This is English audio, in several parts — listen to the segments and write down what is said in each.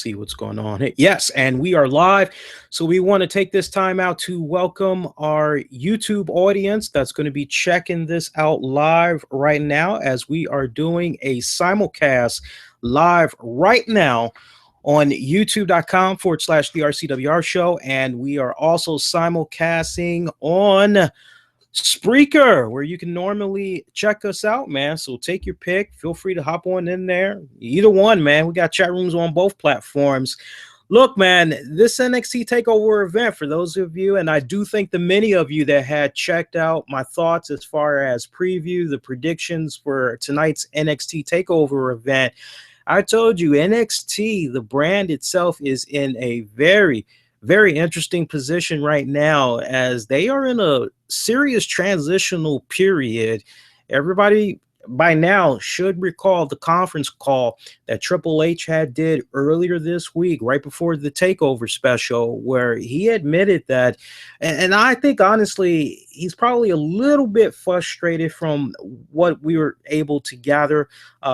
see what's going on. Yes, and we are live. So we want to take this time out to welcome our YouTube audience that's going to be checking this out live right now as we are doing a simulcast live right now on youtube.com/the RCWR show. And we are also simulcasting on Spreaker, where you can normally check us out, man. So take your pick. Feel free to hop on in there. Either one, man. We got chat rooms on both platforms. Look, man, this NXT Takeover event, for those of you, and I do think the many of you that had checked out my thoughts as far as preview, the predictions for tonight's NXT Takeover event, I told you NXT, the brand itself, is in a very interesting position right now as they are in a serious transitional period. Everybody by now should recall the conference call that Triple H did earlier this week, right before the Takeover special, where he admitted that, and I think honestly, he's probably a little bit frustrated from what we were able to gather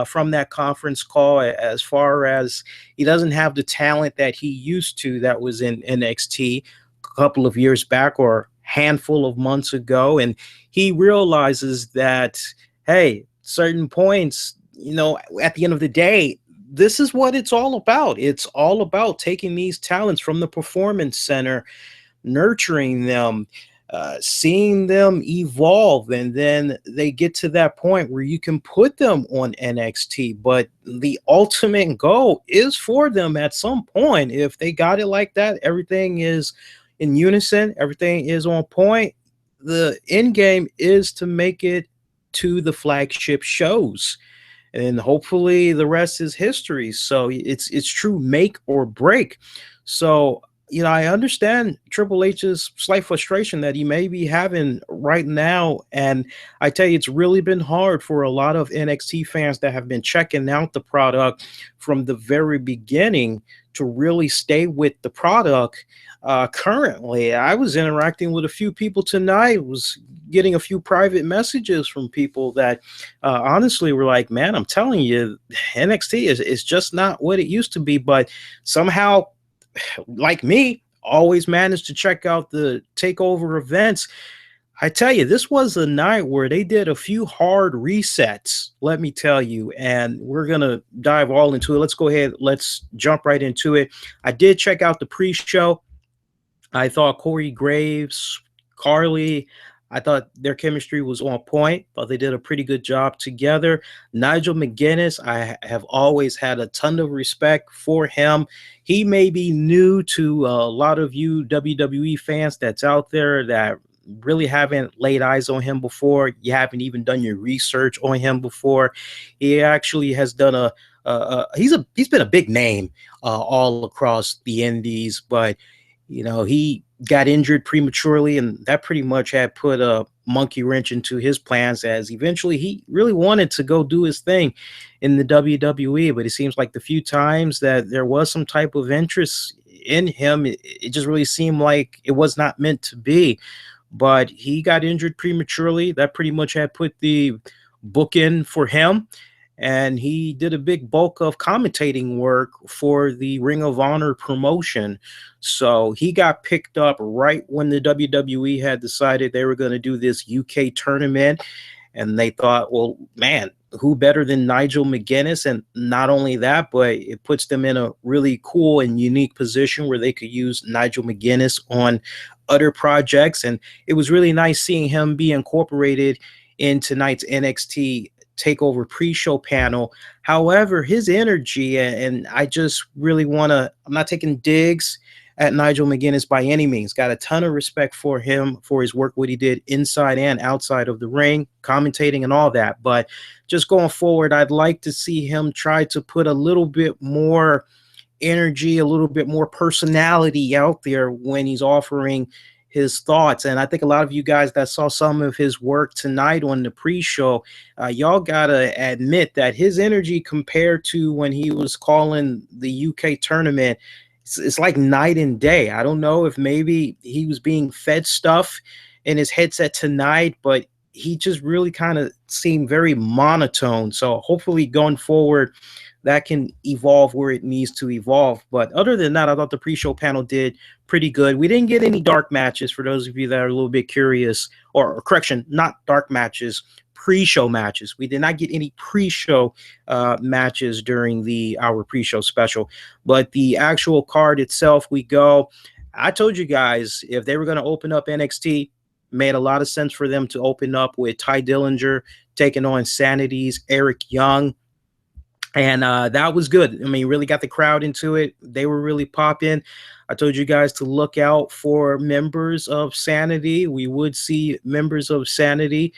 from that conference call, as far as he doesn't have the talent that he used to that was in NXT a couple of years back or handful of months ago. And he realizes that, hey, certain points, at the end of the day, this is what it's all about. It's all about taking these talents from the performance center, nurturing them, seeing them evolve, and then they get to that point where you can put them on NXT. But the ultimate goal is for them at some point, if they got it like that, everything is in unison, everything is on point, the end game is to make it to the flagship shows, and hopefully the rest is history. So it's true make or break. So I understand Triple H's slight frustration that he may be having right now, and I tell you, it's really been hard for a lot of NXT fans that have been checking out the product from the very beginning to really stay with the product. Currently, I was interacting with a few people tonight, was getting a few private messages from people that honestly were like, man, I'm telling you, NXT is just not what it used to be. But somehow, like me, always managed to check out the Takeover events. I tell you, this was a night where they did a few hard resets, let me tell you, and we're going to dive all into it. Let's go ahead. Let's jump right into it. I did check out the pre-show. I thought Corey Graves, Carly, I thought their chemistry was on point. Thought they did a pretty good job together. Nigel McGuinness, I have always had a ton of respect for him. He may be new to a lot of you WWE fans that's out there that really haven't laid eyes on him before. You haven't even done your research on him before. He actually has done he's been a big name all across the indies, but he got injured prematurely, and that pretty much had put a monkey wrench into his plans, as eventually he really wanted to go do his thing in the WWE. But it seems like the few times that there was some type of interest in him, it just really seemed like it was not meant to be. But he got injured prematurely. That pretty much had put the book in for him. And he did a big bulk of commentating work for the Ring of Honor promotion. So he got picked up right when the WWE had decided they were going to do this UK tournament. And they thought, well, man, who better than Nigel McGuinness? And not only that, but it puts them in a really cool and unique position where they could use Nigel McGuinness on other projects. And it was really nice seeing him be incorporated in tonight's NXT Takeover pre-show panel. However, his energy, and I just really I'm not taking digs at Nigel McGuinness by any means. Got a ton of respect for him, for his work, what he did inside and outside of the ring, commentating and all that. But just going forward, I'd like to see him try to put a little bit more energy, a little bit more personality out there when he's offering his thoughts. And I think a lot of you guys that saw some of his work tonight on the pre-show, y'all gotta admit that his energy compared to when he was calling the UK tournament, it's like night and day. I don't know if maybe he was being fed stuff in his headset tonight, but he just really kind of seemed very monotone. So hopefully going forward, that can evolve where it needs to evolve. But other than that, I thought the pre-show panel did pretty good. We didn't get any dark matches for those of you that are a little bit curious, or correction, not dark matches, pre-show matches. We did not get any pre-show matches during the our pre-show special, but the actual card itself, we go. I told you guys if they were going to open up NXT, made a lot of sense for them to open up with Ty Dillinger taking on Sanity's Eric Young. And that was good. I mean, really got the crowd into it. They were really popping. I told you guys to look out for members of Sanity. We would see members of Sanity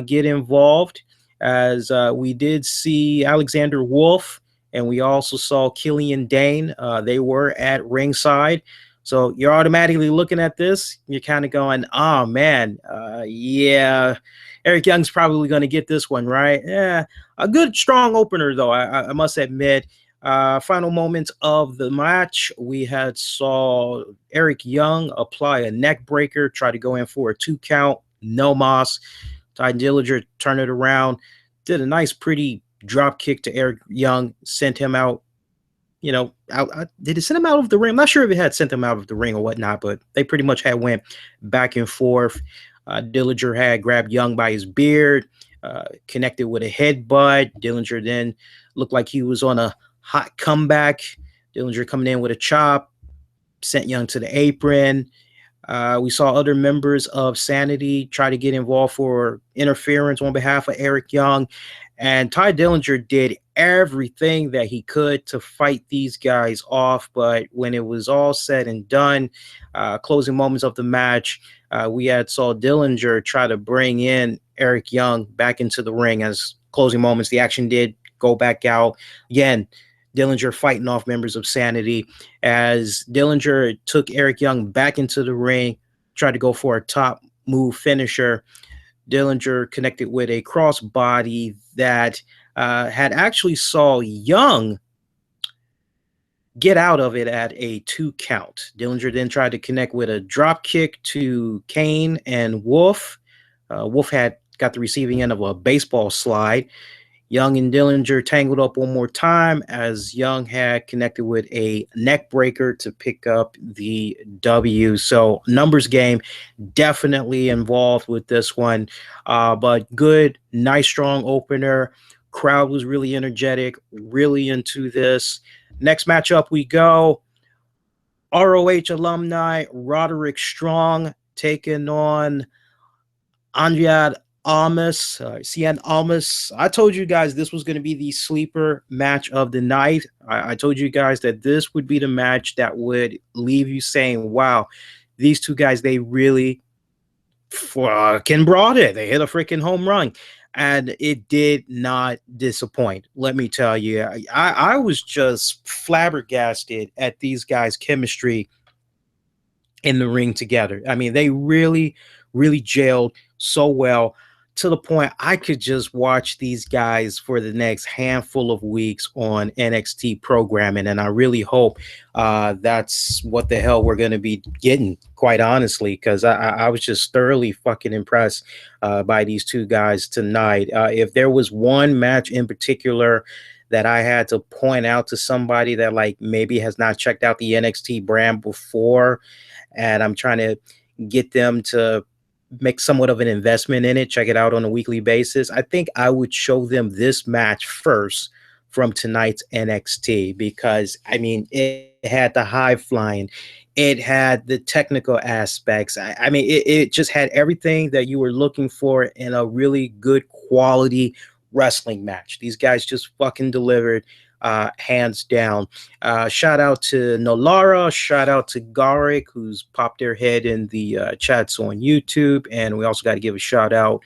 get involved, as we did see Alexander Wolf, and we also saw Killian Dane. They were at ringside. So you're automatically looking at this. You're kind of going, oh, man, yeah, Eric Young's probably going to get this one, right? Yeah, a good, strong opener, though, I must admit. Final moments of the match, we had saw Eric Young apply a neck breaker, try to go in for a 2 count, no moss. Ty Dillinger turned it around, did a nice, pretty drop kick to Eric Young, sent him out. Did it send him out of the ring? I'm not sure if it had sent him out of the ring or whatnot, but they pretty much had went back and forth. Dillinger had grabbed Young by his beard, connected with a headbutt. Dillinger then looked like he was on a hot comeback. Dillinger coming in with a chop, sent Young to the apron. We saw other members of Sanity try to get involved for interference on behalf of Eric Young. And Ty Dillinger did everything that he could to fight these guys off. But when it was all said and done, closing moments of the match, we had saw Dillinger try to bring in Eric Young back into the ring as closing moments. The action did go back out. Again, Dillinger fighting off members of Sanity as Dillinger took Eric Young back into the ring, tried to go for a top move finisher. Dillinger connected with a crossbody that had actually saw Young get out of it at a 2 count. Dillinger then tried to connect with a drop kick to Kane and Wolf. Wolf had got the receiving end of a baseball slide. Young and Dillinger tangled up one more time as Young had connected with a neck breaker to pick up the W. So numbers game definitely involved with this one. But good, nice, strong opener. Crowd was really energetic, really into this. Next matchup we go. ROH alumni Roderick Strong taking on Anjad Almas, Cien Almas. I told you guys this was going to be the sleeper match of the night. I told you guys that this would be the match that would leave you saying, wow, these two guys, they really fucking brought it. They hit a freaking home run. And it did not disappoint. Let me tell you, I was just flabbergasted at these guys' chemistry in the ring together. I mean, they really, really gelled so well, to the point I could just watch these guys for the next handful of weeks on NXT programming. And I really hope that's what the hell we're going to be getting, quite honestly, because I was just thoroughly fucking impressed by these two guys tonight. If there was one match in particular that I had to point out to somebody that like maybe has not checked out the NXT brand before, and I'm trying to get them to make somewhat of an investment in it, check it out on a weekly basis, I think I would show them this match first from tonight's NXT, because I mean, it had the high flying, it had the technical aspects. I mean, it just had everything that you were looking for in a really good quality wrestling match. These guys just fucking delivered. Hands down. Shout out to Nolara, shout out to Garik, who's popped their head in the chats on YouTube, and we also got to give a shout out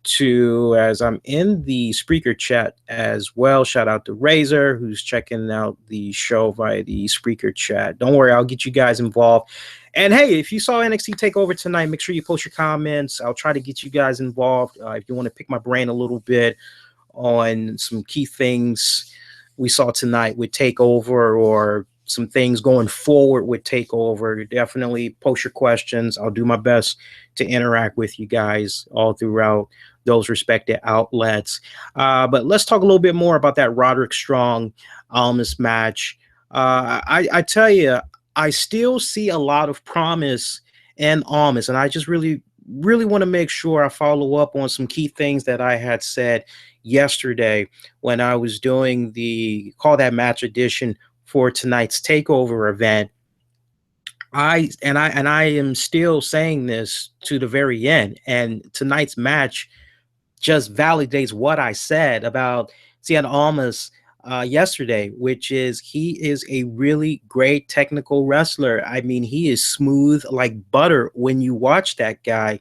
to, as I'm in the Spreaker chat as well, shout out to Razor, who's checking out the show via the Spreaker chat. Don't worry, I'll get you guys involved. And hey, if you saw NXT Takeover tonight, make sure you post your comments. I'll try to get you guys involved. If you want to pick my brain a little bit on some key things we saw tonight with Takeover, or some things going forward with Takeover, definitely post your questions. I'll do my best to interact with you guys all throughout those respected outlets. But let's talk a little bit more about that Roderick Strong Almas match. I tell you, I still see a lot of promise in Almas, and I just really want to make sure I follow up on some key things that I had said yesterday when I was doing the Call That Match edition for tonight's Takeover event. I am still saying this to the very end. And tonight's match just validates what I said about Cien Almas yesterday, which is he is a really great technical wrestler. I mean, he is smooth like butter when you watch that guy.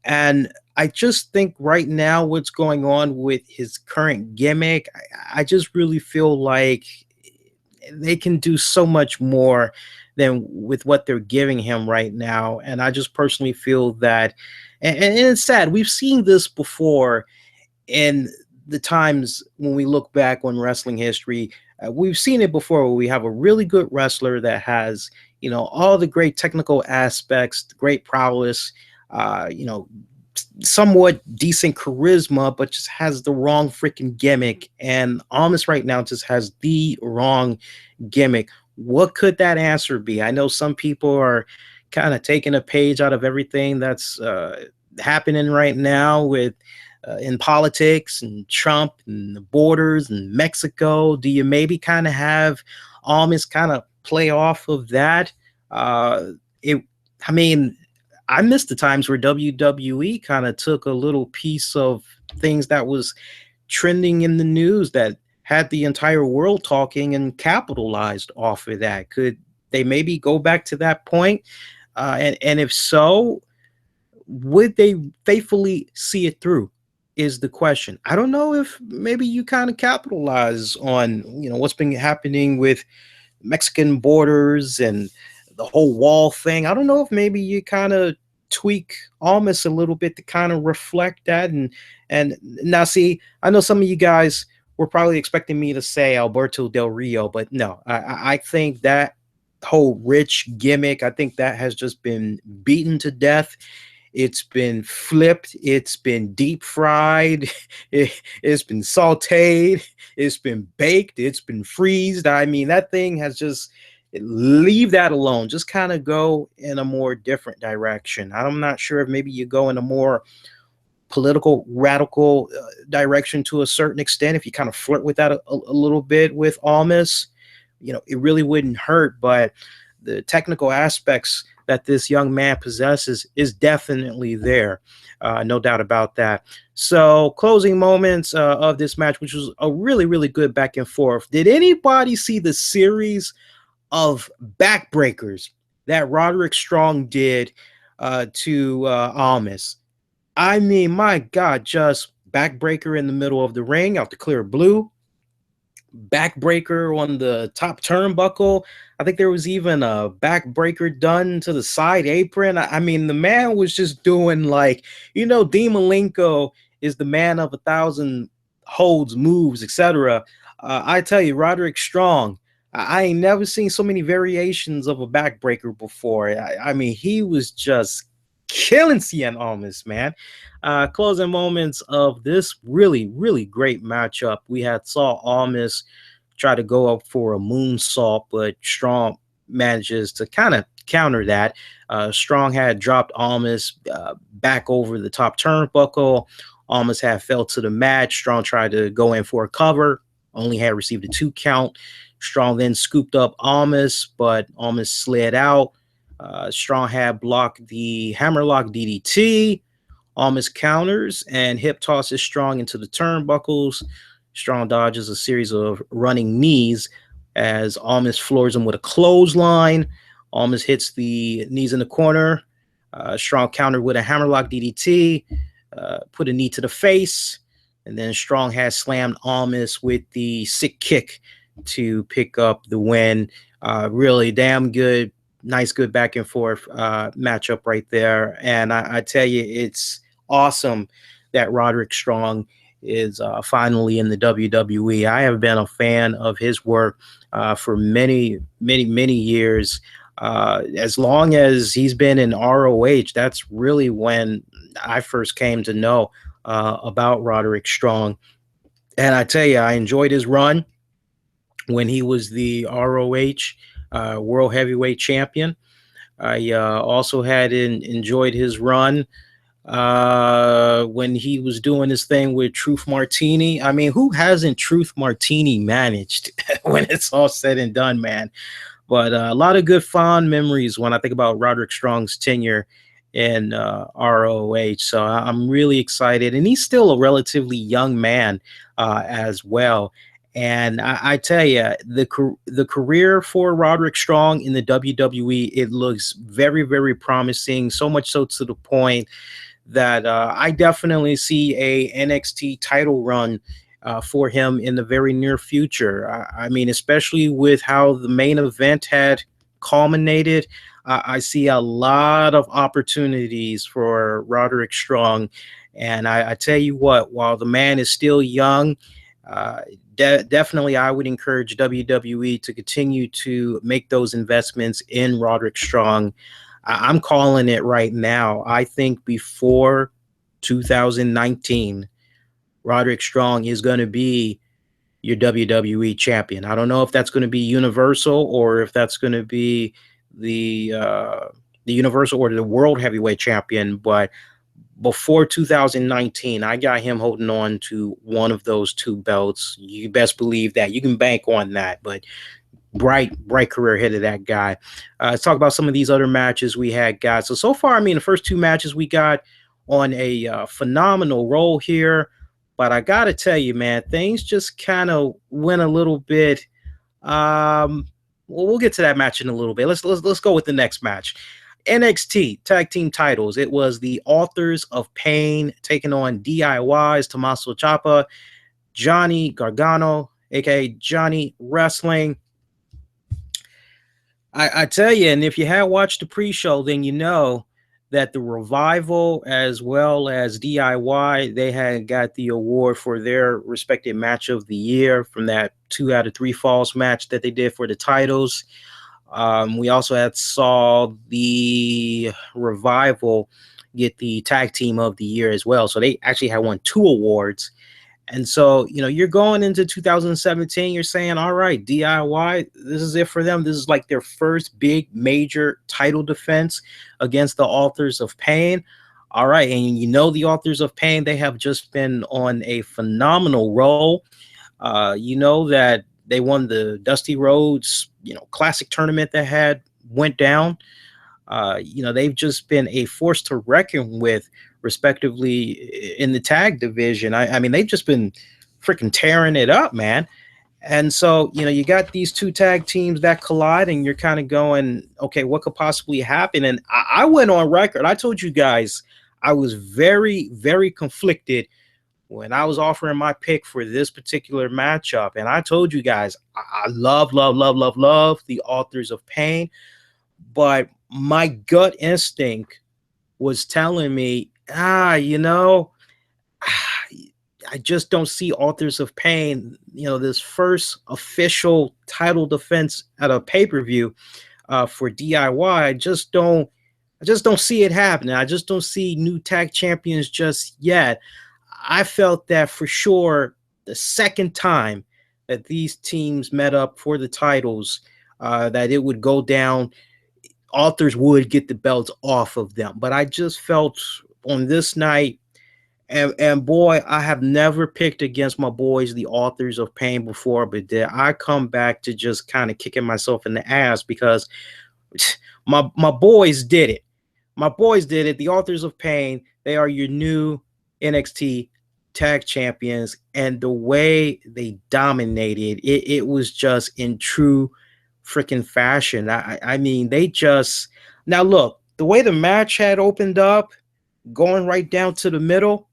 And I just think right now, what's going on with his current gimmick, I just really feel like they can do so much more than with what they're giving him right now. And I just personally feel that, and it's sad, we've seen this before in the times when we look back on wrestling history. We've seen it before where we have a really good wrestler that has, all the great technical aspects, great prowess, somewhat decent charisma, but just has the wrong freaking gimmick. And Almas right now just has the wrong gimmick. What could that answer be? I know some people are kind of taking a page out of everything that's happening right now with in politics and Trump and the borders and Mexico. Do you maybe kind of have Almas kind of play off of that? It, I mean, I miss the times where WWE kind of took a little piece of things that was trending in the news that had the entire world talking and capitalized off of that. Could they maybe go back to that point? And if so, would they faithfully see it through? Is the question. I don't know if maybe you kind of capitalize on what's been happening with Mexican borders and the whole wall thing. I don't know if maybe you kind of tweak Almas a little bit to kind of reflect that. And now, see, I know some of you guys were probably expecting me to say Alberto Del Rio, but no, I think that whole rich gimmick, I think that has just been beaten to death. It's been flipped. It's been deep fried. It's been sauteed. It's been baked. It's been freezed. I mean, that thing has just, leave that alone. Just kind of go in a more different direction. I'm not sure if maybe you go in a more political, radical direction to a certain extent. If you kind of flirt with that a little bit with Almas, it really wouldn't hurt. But the technical aspects that this young man possesses is definitely there. No doubt about that. So closing moments of this match, which was a really, really good back and forth. Did anybody see the series of backbreakers that Roderick Strong did to Almas? I mean, my God, just backbreaker in the middle of the ring out the clear blue, backbreaker on the top turnbuckle. I think there was even a backbreaker done to the side apron. I mean, the man was just doing like, Dean Malenko is the man of 1,000 holds, moves, etc. I tell you, Roderick Strong, I ain't never seen so many variations of a backbreaker before. I mean, he was just killing Cien Almas, man. Closing moments of this really, really great matchup. We had saw Almas try to go up for a moonsault, but Strong manages to kind of counter that. Strong had dropped Almas back over the top turnbuckle. Almas had fell to the mat. Strong tried to go in for a cover, only had received a 2 count. Strong then scooped up Almas, but Almas slid out. Strong had blocked the hammerlock DDT. Almas counters and hip tosses Strong into the turnbuckles. Strong dodges a series of running knees as Almas floors him with a clothesline. Almas hits the knees in the corner. Strong countered with a hammerlock DDT, put a knee to the face, and then Strong has slammed Almas with the sick kick to pick up the win. Really damn good. Nice, good back and forth matchup right there. And I tell you, it's awesome that Roderick Strong is finally in the WWE. I have been a fan of his work for many, many, many years. As long as he's been in ROH, that's really when I first came to know about Roderick Strong. And I tell you, I enjoyed his run when he was the ROH World Heavyweight Champion. I also enjoyed his run when he was doing his thing with Truth Martini. I mean, who hasn't Truth Martini managed when it's all said and done, man? But a lot of good fond memories when I think about Roderick Strong's tenure in ROH. So I'm really excited. And he's still a relatively young man as well. And I tell you, the career for Roderick Strong in the WWE, it looks very, very promising. So much so to the point that I definitely see a NXT title run for him in the very near future. I mean, especially with how the main event had culminated, I see a lot of opportunities for Roderick Strong. And I tell you what, while the man is still young, uh, definitely I would encourage WWE to continue to make those investments in Roderick Strong. I'm calling it right now. I think before 2019, Roderick Strong is going to be your WWE champion. I don't know if that's going to be Universal or if that's going to be the uh, the Universal or the World Heavyweight Champion, but before 2019, I got him holding on to one of those two belts. You best believe that. You can bank on that. But bright career ahead of that guy. Let's talk about some of these other matches we had, guys. So far, I mean, the first two matches we got on a phenomenal roll here. But I got to tell you, man, things just kind of went a little bit. Um, well, we'll get to that match in a little bit. Let's go with the next match. NXT Tag Team Titles. It was the Authors of Pain taking on DIYs, Tommaso Ciampa, Johnny Gargano, aka Johnny Wrestling. I tell you, and if you had watched the pre-show, then you know that the Revival as well as DIY, they had got the award for their respective match of the year from that 2 out of 3 falls match that they did for the titles. We also had saw the Revival get the tag team of the year as well. So they actually had won 2 awards. And so, you know, you're going into 2017, you're saying, all right, DIY, this is it for them. This is like their first big major title defense against the Authors of Pain. All right. And you know, the Authors of Pain, they have just been on a phenomenal roll. You know that they won the Dusty Rhodes, you know, classic tournament that had went down. You know, they've just been a force to reckon with, respectively, in the tag division. I mean, they've just been freaking tearing it up, man. And so, you know, you got these two tag teams that collide, and you're kind of going, okay, what could possibly happen? And I went on record. I told you guys I was very, very conflicted when I was offering my pick for this particular matchup. And I told you guys, I love the Authors of Pain. But my gut instinct was telling me, you know, I just don't see Authors of Pain, you know, this first official title defense at a pay-per-view for DIY. I just don't see it happening. I just don't see new tag champions just yet. I felt that for sure the second time that these teams met up for the titles, that it would go down. Authors would get the belts off of them. But I just felt on this night, and boy, I have never picked against my boys, the Authors of Pain, before, but did I come back to just kind of kicking myself in the ass because my boys did it. My boys did it. The Authors of Pain, they are your new NXT tag champions, and the way they dominated, it was just in true freaking fashion. I mean, they just, now look, the way the match had opened up, going right down to the middle,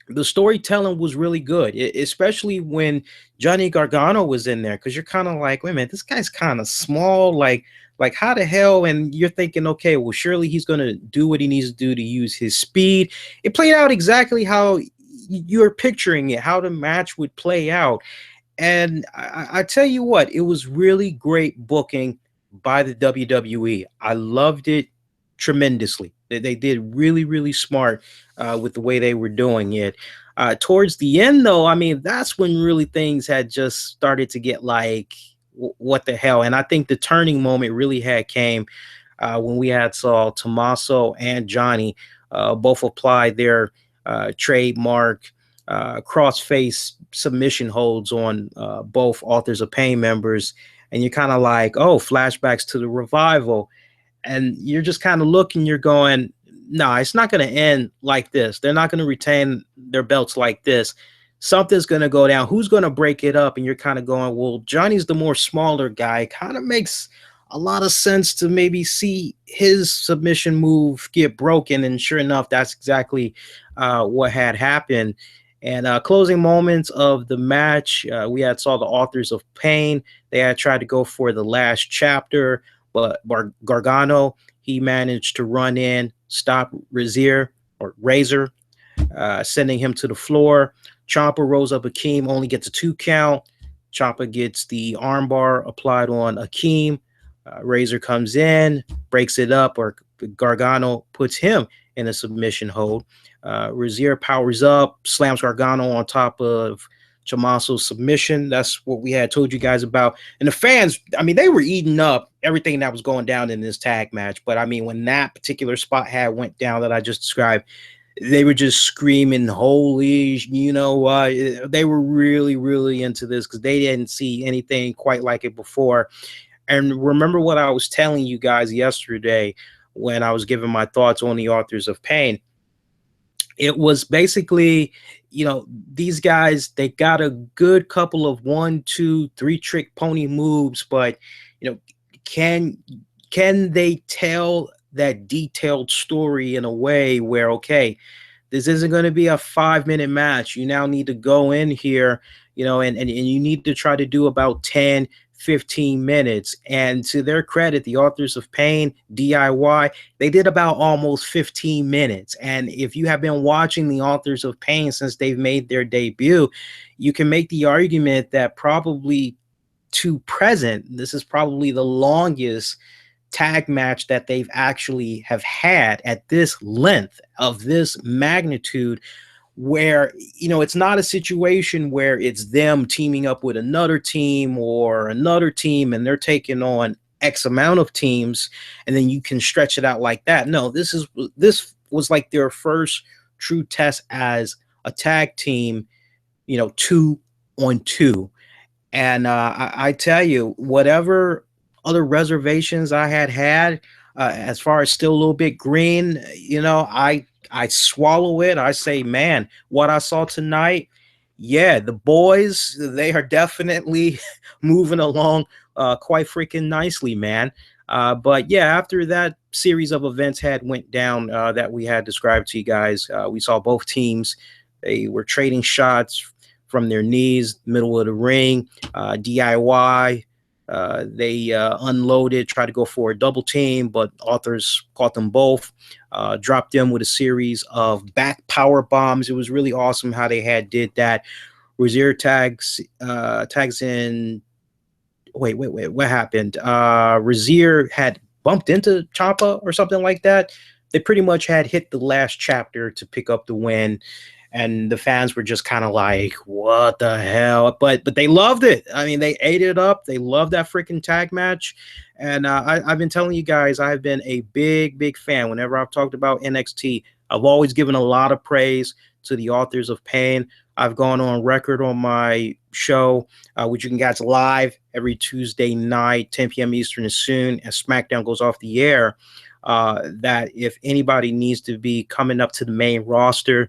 the storytelling was really good, especially when Johnny Gargano was in there, because you're kind of like, wait a minute, this guy's kind of small, like how the hell? And you're thinking, okay, well, surely he's going to do what he needs to do to use his speed. It played out exactly how you're picturing it, how the match would play out. And I tell you what, it was really great booking by the WWE. I loved it tremendously. They did really, really smart with the way they were doing it. Towards the end, though, I mean, that's when really things had just started to get like, what the hell? And I think the turning moment really had came when we had saw Tommaso and Johnny both apply their trademark cross-face submission holds on both Authors of Pain members, and you're kind of like, oh, flashbacks to the revival, and you're just kind of looking, you're going, no, it's not going to end like this. They're not going to retain their belts like this. Something's going to go down. Who's going to break it up? And you're kind of going, well, Johnny's the more smaller guy. Kind of makes a lot of sense to maybe see his submission move get broken. And sure enough, that's exactly what had happened. And closing moments of the match, we had saw the Authors of Pain. They had tried to go for the last chapter, but Gargano, he managed to run in, stop Razor, sending him to the floor. Ciampa rose up Akeem, only gets a 2 count. Ciampa gets the armbar applied on Akeem. Razor comes in, breaks it up, or Gargano puts him in a submission hold. Razor powers up, slams Gargano on top of Tommaso's submission. That's what we had told you guys about. And the fans, I mean, they were eating up everything that was going down in this tag match. But I mean, when that particular spot had went down that I just described, they were just screaming, holy, they were really, really into this because they didn't see anything quite like it before. And remember what I was telling you guys yesterday when I was giving my thoughts on the Authors of Pain. It was basically, these guys, they got a good couple of 1, 2, 3 trick pony moves, but, can they tell that detailed story in a way where, okay, this isn't going to be a 5-minute match. You now need to go in here, and you need to try to do about 10, 15 minutes. And to their credit, the Authors of Pain, DIY, they did about almost 15 minutes. And if you have been watching the Authors of Pain since they've made their debut, you can make the argument that probably to present, this is probably the longest tag match that they've actually have had at this length of this magnitude, where it's not a situation where it's them teaming up with another team or another team and they're taking on X amount of teams and then you can stretch it out like that. No, this was like their first true test as a tag team, 2-on-2. And I tell you, whatever other reservations I had, as far as still a little bit green, I swallow it. I say, man, what I saw tonight, yeah, the boys, they are definitely moving along quite freaking nicely, man. But yeah, after that series of events had went down that we had described to you guys, we saw both teams. They were trading shots from their knees, middle of the ring. DIY, they unloaded, tried to go for a double team, but Authors caught them both, dropped them with a series of back power bombs. It was really awesome how they did that. Rozier tags in. Wait, what happened? Rozier had bumped into Ciampa or something like that. They pretty much had hit the last chapter to pick up the win. And the fans were just kind of like, what the hell? But they loved it. I mean, they ate it up. They loved that freaking tag match. And I've been telling you guys, I've been a big fan. Whenever I've talked about NXT, I've always given a lot of praise to the Authors of Pain. I've gone on record on my show, which you can catch live every Tuesday night, 10 p.m. Eastern, as soon as SmackDown goes off the air, that if anybody needs to be coming up to the main roster,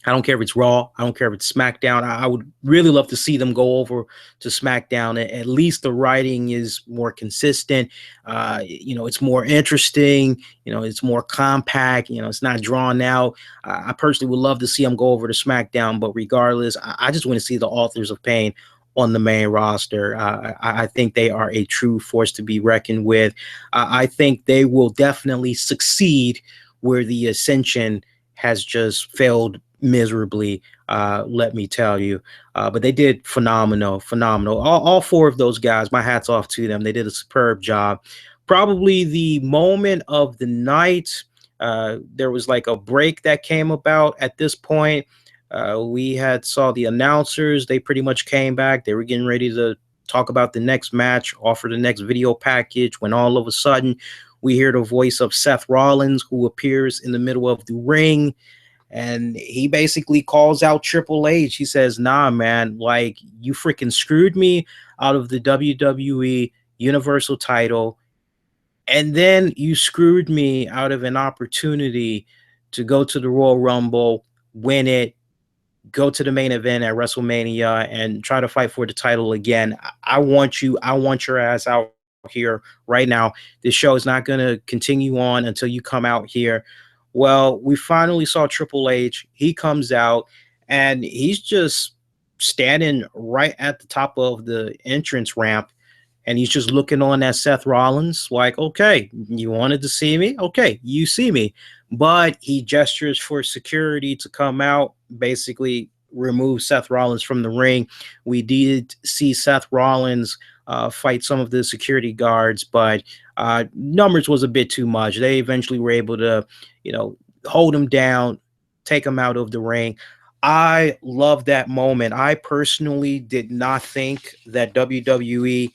I don't care if it's Raw. I don't care if it's SmackDown. I would really love to see them go over to SmackDown. At least the writing is more consistent. It's more interesting. It's more compact. It's not drawn out. I personally would love to see them go over to SmackDown. But regardless, I just want to see the Authors of Pain on the main roster. I think they are a true force to be reckoned with. I think they will definitely succeed where the Ascension has just failed miserably, let me tell you. But they did phenomenal. All 4 of those guys, my hat's off to them. They did a superb job. Probably the moment of the night, There was like a break that came about at this point. We had saw the announcers. They pretty much came back. They were getting ready to talk about the next match, offer the next video package, when all of a sudden we hear the voice of Seth Rollins, who appears in the middle of the ring, and he basically calls out Triple H. He says, "Nah, man, like, you freaking screwed me out of the WWE Universal title, and then you screwed me out of an opportunity to go to the Royal Rumble, win it, go to the main event at WrestleMania, and try to fight for the title again. I want you. I want your ass out here right now. This show is not going to continue on until you come out here." Well, we finally saw Triple H. He comes out and he's just standing right at the top of the entrance ramp, and he's just looking on at Seth Rollins like, "Okay, you wanted to see me? Okay, you see me." But he gestures for security to come out, basically remove Seth Rollins from the ring. We did see Seth Rollins fight some of the security guards, but numbers was a bit too much. They eventually were able to, hold him down, take him out of the ring. I love that moment. I personally did not think that WWE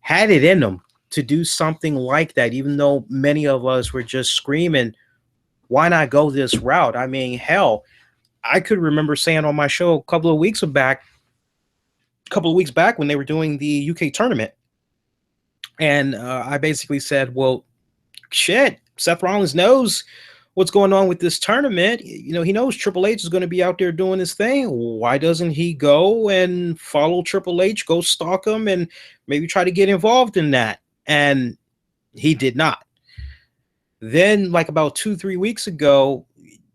had it in them to do something like that, even though many of us were just screaming, why not go this route? I mean, hell, I could remember saying on my show a couple of weeks back when they were doing the UK tournament, and I basically said, well, shit, Seth Rollins knows what's going on with this tournament. He knows Triple H is going to be out there doing his thing. Why doesn't he go and follow Triple H, go stalk him, and maybe try to get involved in that? And he did not. Then, like about 2-3 weeks ago,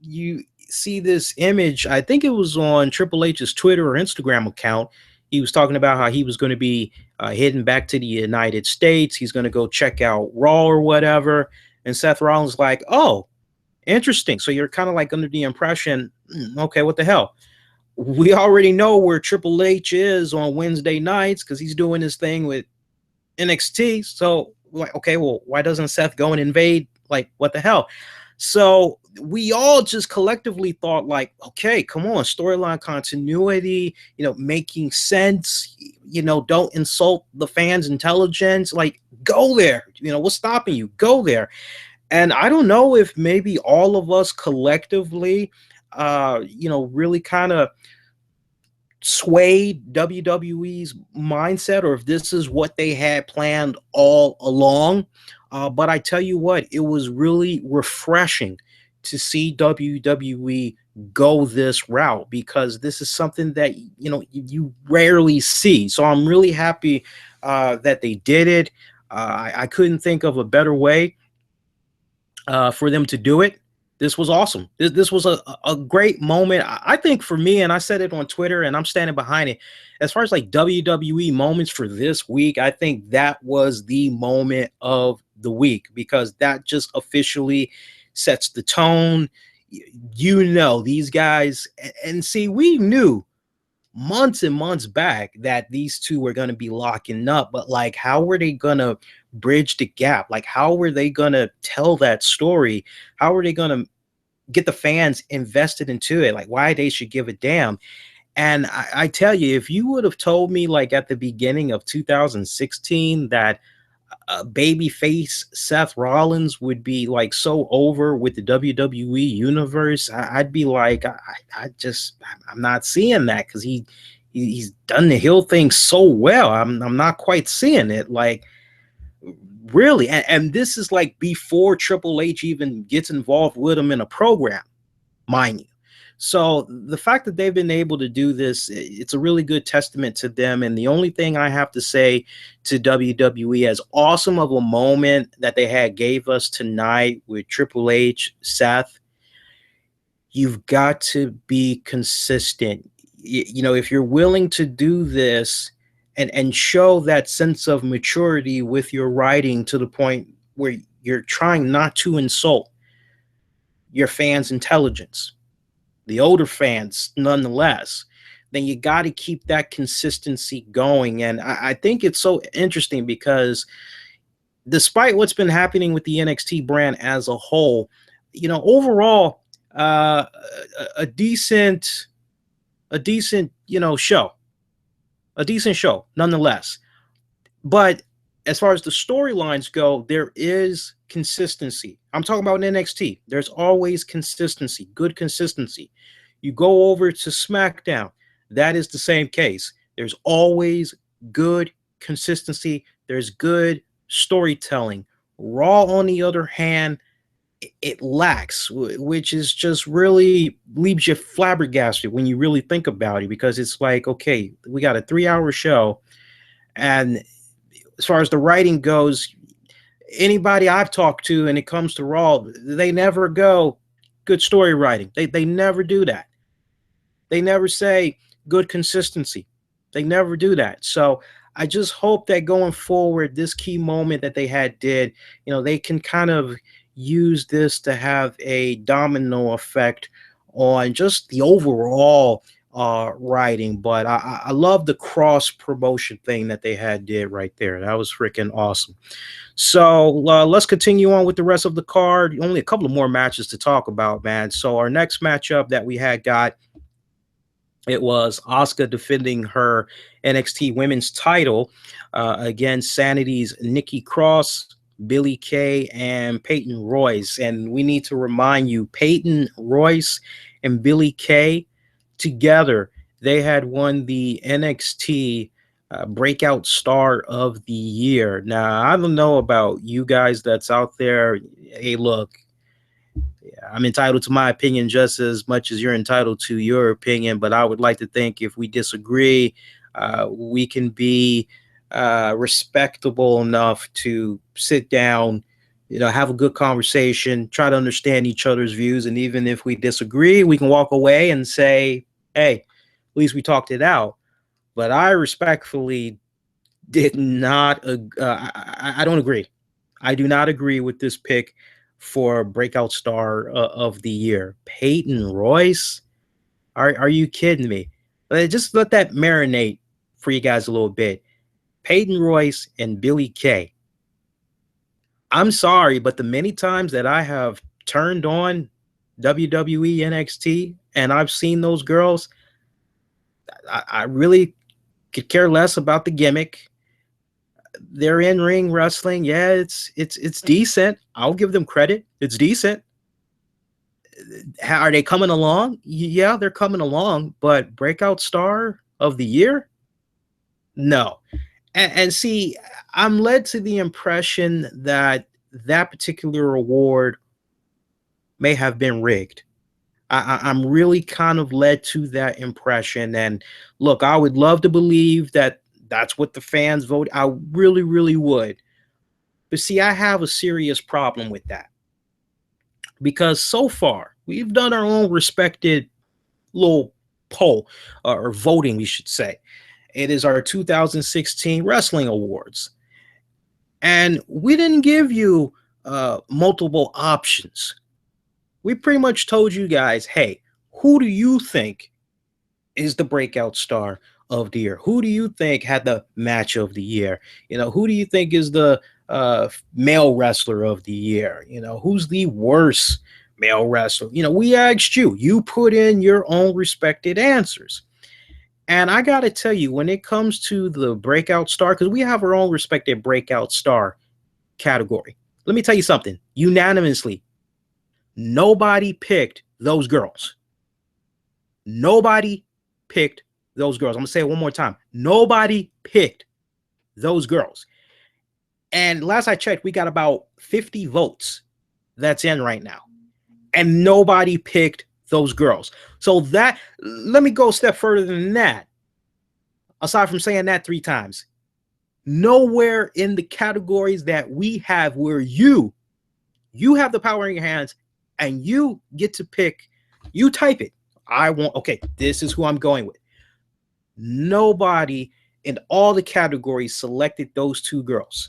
you see this image. I think it was on Triple H's Twitter or Instagram account. He was talking about how he was going to be heading back to the United States. He's going to go check out Raw or whatever. And Seth Rollins like, oh, interesting. So you're kind of like under the impression, okay, what the hell? We already know where Triple H is on Wednesday nights because he's doing his thing with NXT. So, like, okay, well, why doesn't Seth go and invade? Like, what the hell? So we all just collectively thought, like, okay, come on, storyline continuity, making sense, don't insult the fans' intelligence, like, go there. What's stopping you? Go there. And I don't know if maybe all of us collectively, really kind of swayed WWE's mindset, or if this is what they had planned all along. But I tell you what, it was really refreshing to see WWE go this route, because this is something that you rarely see. So I'm really happy that they did it. I couldn't think of a better way for them to do it. This was awesome. This was a great moment. I think for me, and I said it on Twitter, and I'm standing behind it, as far as like WWE moments for this week, I think that was the moment of the week, because that just officially sets the tone. These guys, and see, we knew months and months back that these two were going to be locking up, but like, how were they going to bridge the gap? Like, how were they going to tell that story? How are they going to get the fans invested into it? Like, why they should give a damn? And I tell you, if you would have told me like at the beginning of 2016 that babyface Seth Rollins would be like so over with the WWE universe, I'd be like, I'm not seeing that, because he's done the heel thing so well. I'm not quite seeing it, like, really. And this is like before Triple H even gets involved with him in a program, mind you. So the fact that they've been able to do this, it's a really good testament to them. And the only thing I have to say to WWE, as awesome of a moment that they gave us tonight with Triple H, Seth, you've got to be consistent. If you're willing to do this and show that sense of maturity with your writing to the point where you're trying not to insult your fans' intelligence, the older fans nonetheless, then you got to keep that consistency going. And I think it's so interesting because despite what's been happening with the NXT brand as a whole, overall, a decent, show, a decent show, nonetheless. But as far as the storylines go, there is consistency. I'm talking about NXT. There's always consistency, good consistency. You go over to SmackDown, that is the same case. There's always good consistency. There's good storytelling. Raw, on the other hand, it lacks, which is just really leaves you flabbergasted when you really think about it, because it's like, okay, we got a 3 hour show, and as far as the writing goes, anybody I've talked to and it comes to Raw, they never go good story writing. They never do that. They never say good consistency. They never do that. So I just hope that going forward, this key moment that they did, they can kind of use this to have a domino effect on just the overall writing. But I love the cross promotion thing that they did right there. That was freaking awesome. So let's continue on with the rest of the card. Only a couple of more matches to talk about, man. So our next matchup that we got, it was Asuka defending her NXT Women's title against Sanity's Nikki Cross, Billie Kay, and Peyton Royce. And we need to remind you, Peyton Royce and Billie Kay together, they had won the NXT Breakout Star of the Year. Now, I don't know about you guys that's out there. Hey, look, I'm entitled to my opinion just as much as you're entitled to your opinion, but I would like to think if we disagree, we can be respectable enough to sit down, have a good conversation, try to understand each other's views, and even if we disagree, we can walk away and say, hey, at least we talked it out. But I respectfully did not, I don't agree. I do not agree with this pick for Breakout Star of the Year. Peyton Royce? Are you kidding me? Just let that marinate for you guys a little bit. Peyton Royce and Billie Kay. I'm sorry, but the many times that I have turned on WWE NXT and I've seen those girls, I really could care less about the gimmick. They're in ring wrestling. Yeah, it's decent. I'll give them credit. It's decent. Are they coming along? Yeah, they're coming along. But Breakout Star of the Year? No. And see, I'm led to the impression that that particular award may have been rigged. I'm really kind of led to that impression. And look, I would love to believe that that's what the fans vote. I really, really would. But see, I have a serious problem with that. Because so far, we've done our own respected little poll, or voting, we should say. It is our 2016 Wrestling Awards. And we didn't give you multiple options. We pretty much told you guys, hey, who do you think is the breakout star of the year? Who do you think had the match of the year? Who do you think is the male wrestler of the year? Who's the worst male wrestler? We asked you. You put in your own respected answers. And I got to tell you, when it comes to the breakout star, because we have our own respected breakout star category, let me tell you something. Unanimously, nobody picked those girls. Nobody picked those girls. I'm going to say it one more time. Nobody picked those girls. And last I checked, we got about 50 votes that's in right now. And nobody picked those girls. So let me go a step further than that. Aside from saying that 3 times, nowhere in the categories that we have where you have the power in your hands and you get to pick, you type it. Okay, this is who I'm going with. Nobody in all the categories selected those 2 girls.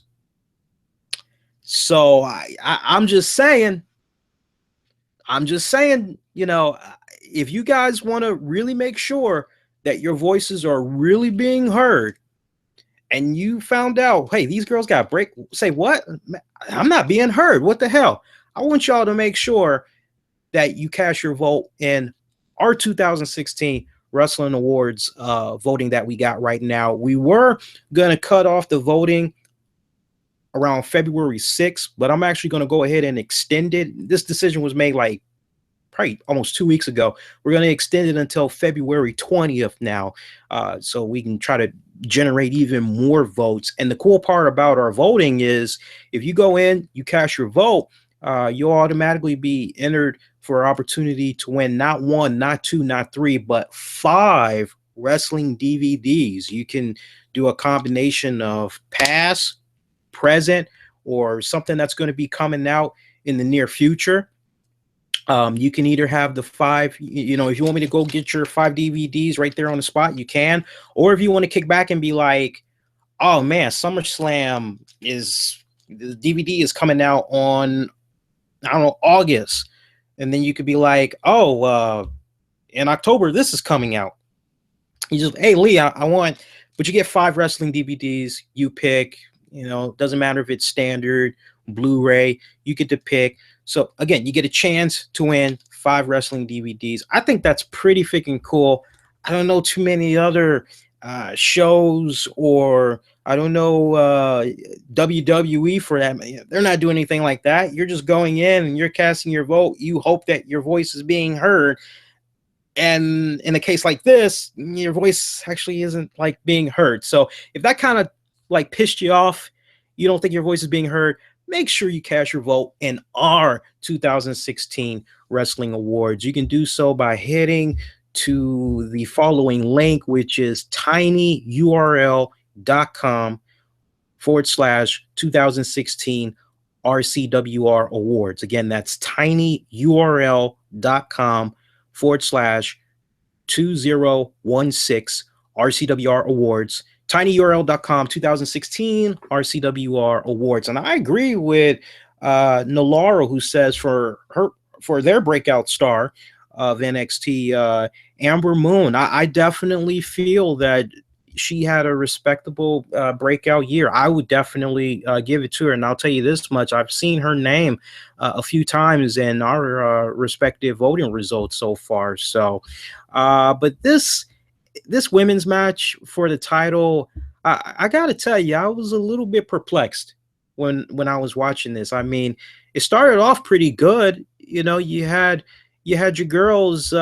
So I'm just saying, if you guys want to really make sure that your voices are really being heard, and you found out, hey, these girls got break, say what? I'm not being heard. What the hell? I want y'all to make sure that you cast your vote in our 2016 Wrestling Awards voting that we got right now. We were going to cut off the voting around February 6th, but I'm actually going to go ahead and extend it. This decision was made like probably almost 2 weeks ago. We're going to extend it until February 20th now, so we can try to generate even more votes. And the cool part about our voting is if you go in, you cast your vote, you'll automatically be entered for opportunity to win not one, not two, not three, but 5 wrestling DVDs. You can do a combination of past, present, or something that's going to be coming out in the near future. You can either have the 5, if you want me to go get your 5 DVDs right there on the spot, you can. Or if you want to kick back and be like, oh man, SummerSlam the DVD is coming out on, I don't know, August. And then you could be like, oh, in October, this is coming out. You just, hey, Lee, I want, but you get 5 wrestling DVDs. You pick, doesn't matter if it's standard, Blu-ray, you get to pick. So again, you get a chance to win 5 wrestling DVDs. I think that's pretty freaking cool. I don't know too many other shows, or I don't know WWE for that. They're not doing anything like that. You're just going in and you're casting your vote. You hope that your voice is being heard. And in a case like this, your voice actually isn't like being heard. So if that kind of like pissed you off, you don't think your voice is being heard, make sure you cast your vote in our 2016 Wrestling Awards. You can do so by heading to the following link, which is tinyurl.com/2016 RCWR Awards. Again, that's tinyurl.com/2016 RCWR Awards. tinyurl.com 2016 RCWR Awards. And I agree with Nalaro, who says for their breakout star of NXT, Amber Moon, I definitely feel that she had a respectable breakout year. I would definitely give it to her. And I'll tell you this much, I've seen her name a few times in our respective voting results so far. So, but this women's match for the title, I gotta tell you, I was a little bit perplexed when I was watching this. I mean, it started off pretty good. You had your girls,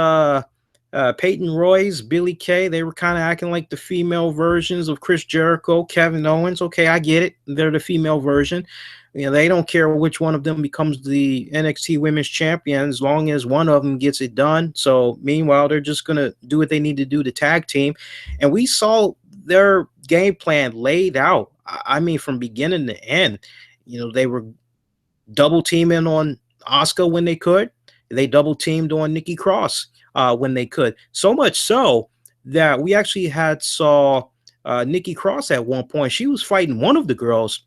Peyton Royce, Billie Kay. They were kind of acting like the female versions of Chris Jericho, Kevin Owens. Okay, I get it. They're the female version. They don't care which one of them becomes the NXT Women's Champion as long as one of them gets it done. So meanwhile, they're just going to do what they need to do to tag team. And we saw their game plan laid out. I mean, from beginning to end, they were double teaming on Asuka when they could. They double teamed on Nikki Cross when they could. So much so that we actually saw Nikki Cross at one point. She was fighting one of the girls,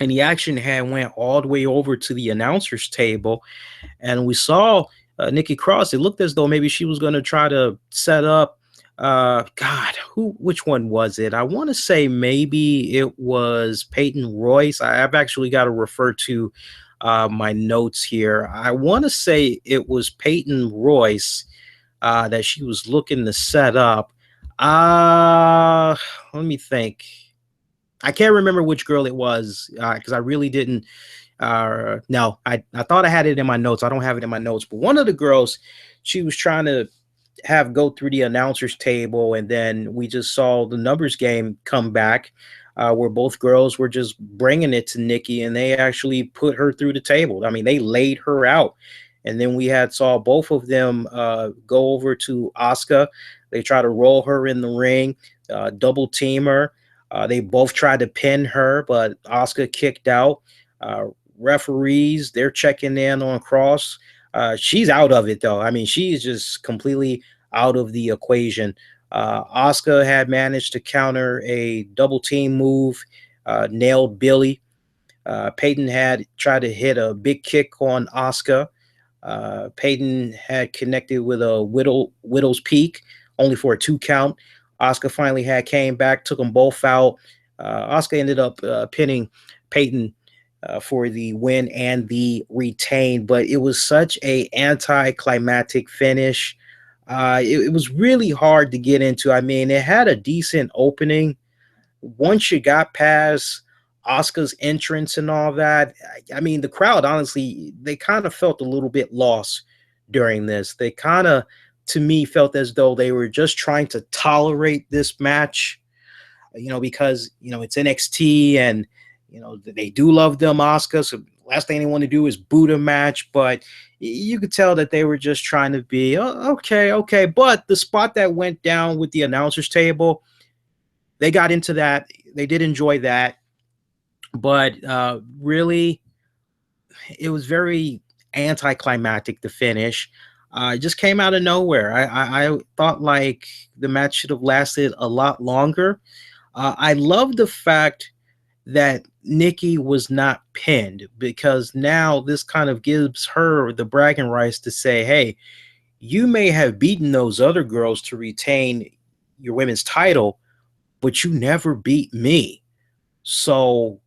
and the action went all the way over to the announcer's table, and we saw Nikki Cross. It looked as though maybe she was going to try to set up. Which one was it? I want to say maybe it was Peyton Royce. I've actually got to refer to my notes here. I want to say it was Peyton Royce that she was looking to set up. Let me think. I can't remember which girl it was because I really didn't. No, I thought I had it in my notes. I don't have it in my notes. But one of the girls, she was trying to go through the announcer's table, and then we just saw the numbers game come back where both girls were just bringing it to Nikki, and they actually put her through the table. I mean, they laid her out. And then we saw both of them go over to Asuka. They try to roll her in the ring, double team her. They both tried to pin her, but Asuka kicked out. Referees, they're checking in on Cross. She's out of it, though. I mean, she's just completely out of the equation. Asuka had managed to counter a double team move, nailed Billy. Peyton had tried to hit a big kick on Asuka. Peyton had connected with a Widow's Peak, only for a 2 count. Asuka finally came back, took them both out. Asuka ended up pinning Peyton for the win and the retain, but it was such a anticlimactic finish. It was really hard to get into. I mean, it had a decent opening. Once you got past Oscar's entrance and all that, I mean, the crowd, honestly, they kind of felt a little bit lost during this. They kind of, to me, felt as though they were just trying to tolerate this match, because it's NXT, and they do love them Oscar. So last thing they want to do is boot a match, but you could tell that they were just trying to be, oh, okay, okay. But the spot that went down with the announcers table, they got into that. They did enjoy that, but really, it was very anticlimactic to finish. It just came out of nowhere. I thought like the match should have lasted a lot longer. I love the fact that Nikki was not pinned, because now this kind of gives her the bragging rights to say, hey, you may have beaten those other girls to retain your women's title, but you never beat me. So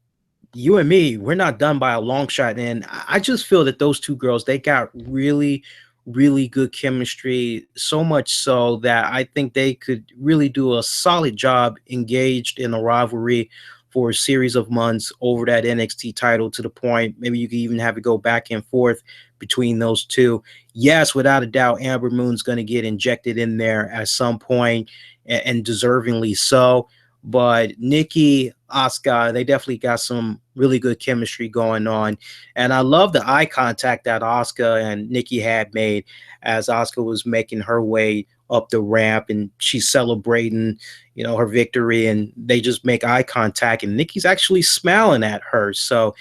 you and me, we're not done by a long shot. And I just feel that those two girls, they got really, really good chemistry. So much so that I think they could really do a solid job engaged in a rivalry for a series of months over that NXT title, to the point maybe you could even have it go back and forth between those two. Yes, without a doubt, Amber Moon's going to get injected in there at some point, and deservingly so. But Nikki, Asuka, they definitely got some really good chemistry going on. And I love the eye contact that Asuka and Nikki had made as Asuka was making her way up the ramp and she's celebrating, her victory, and they just make eye contact and Nikki's actually smiling at her. So,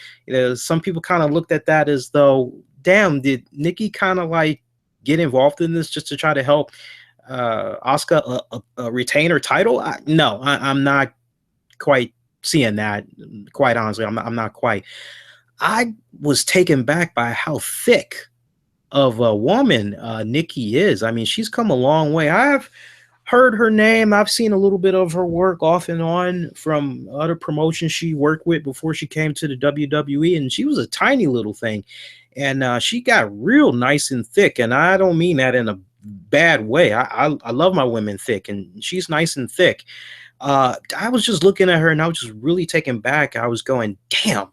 some people kind of looked at that as though, damn, did Nikki kind of like get involved in this just to try to help Asuka retain her title? No, I'm not quite seeing that. Quite honestly, I'm not quite. I was taken back by how thick of a woman Nikki is. I mean, she's come a long way. I've heard her name. I've seen a little bit of her work off and on from other promotions she worked with before she came to the WWE, and she was a tiny little thing. And she got real nice and thick, and I don't mean that in a bad way. I love my women thick, and she's nice and thick. I was just looking at her, and I was just really taken back. I was going, damn,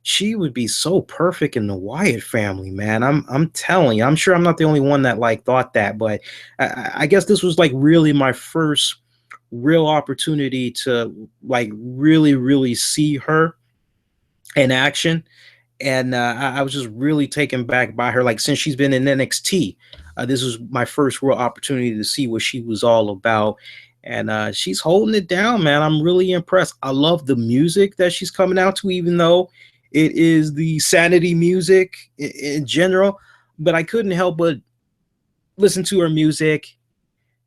she would be so perfect in the Wyatt family, man. I'm telling you, I'm sure I'm not the only one that like thought that, but I guess this was like really my first real opportunity to like really, really see her in action. And I was just really taken back by her. Like, since she's been in NXT, this was my first real opportunity to see what she was all about. And she's holding it down, man. I'm really impressed. I love the music that she's coming out to, even though it is the sanity music in general. But I couldn't help but listen to her music.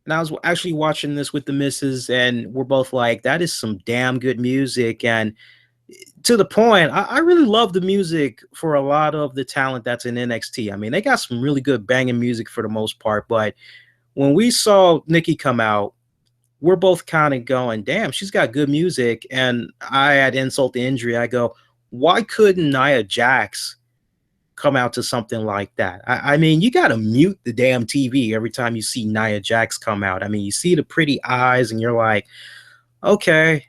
And I was actually watching this with the missus, and we're both like, that is some damn good music. And to the point, I really love the music for a lot of the talent that's in NXT. I mean, they got some really good banging music for the most part. But when we saw Nikki come out, we're both kind of going, damn, she's got good music. And I had insult to injury. I go, why couldn't Nia Jax come out to something like that? I mean, you got to mute the damn TV every time you see Nia Jax come out. I mean, you see the pretty eyes and you're like, okay,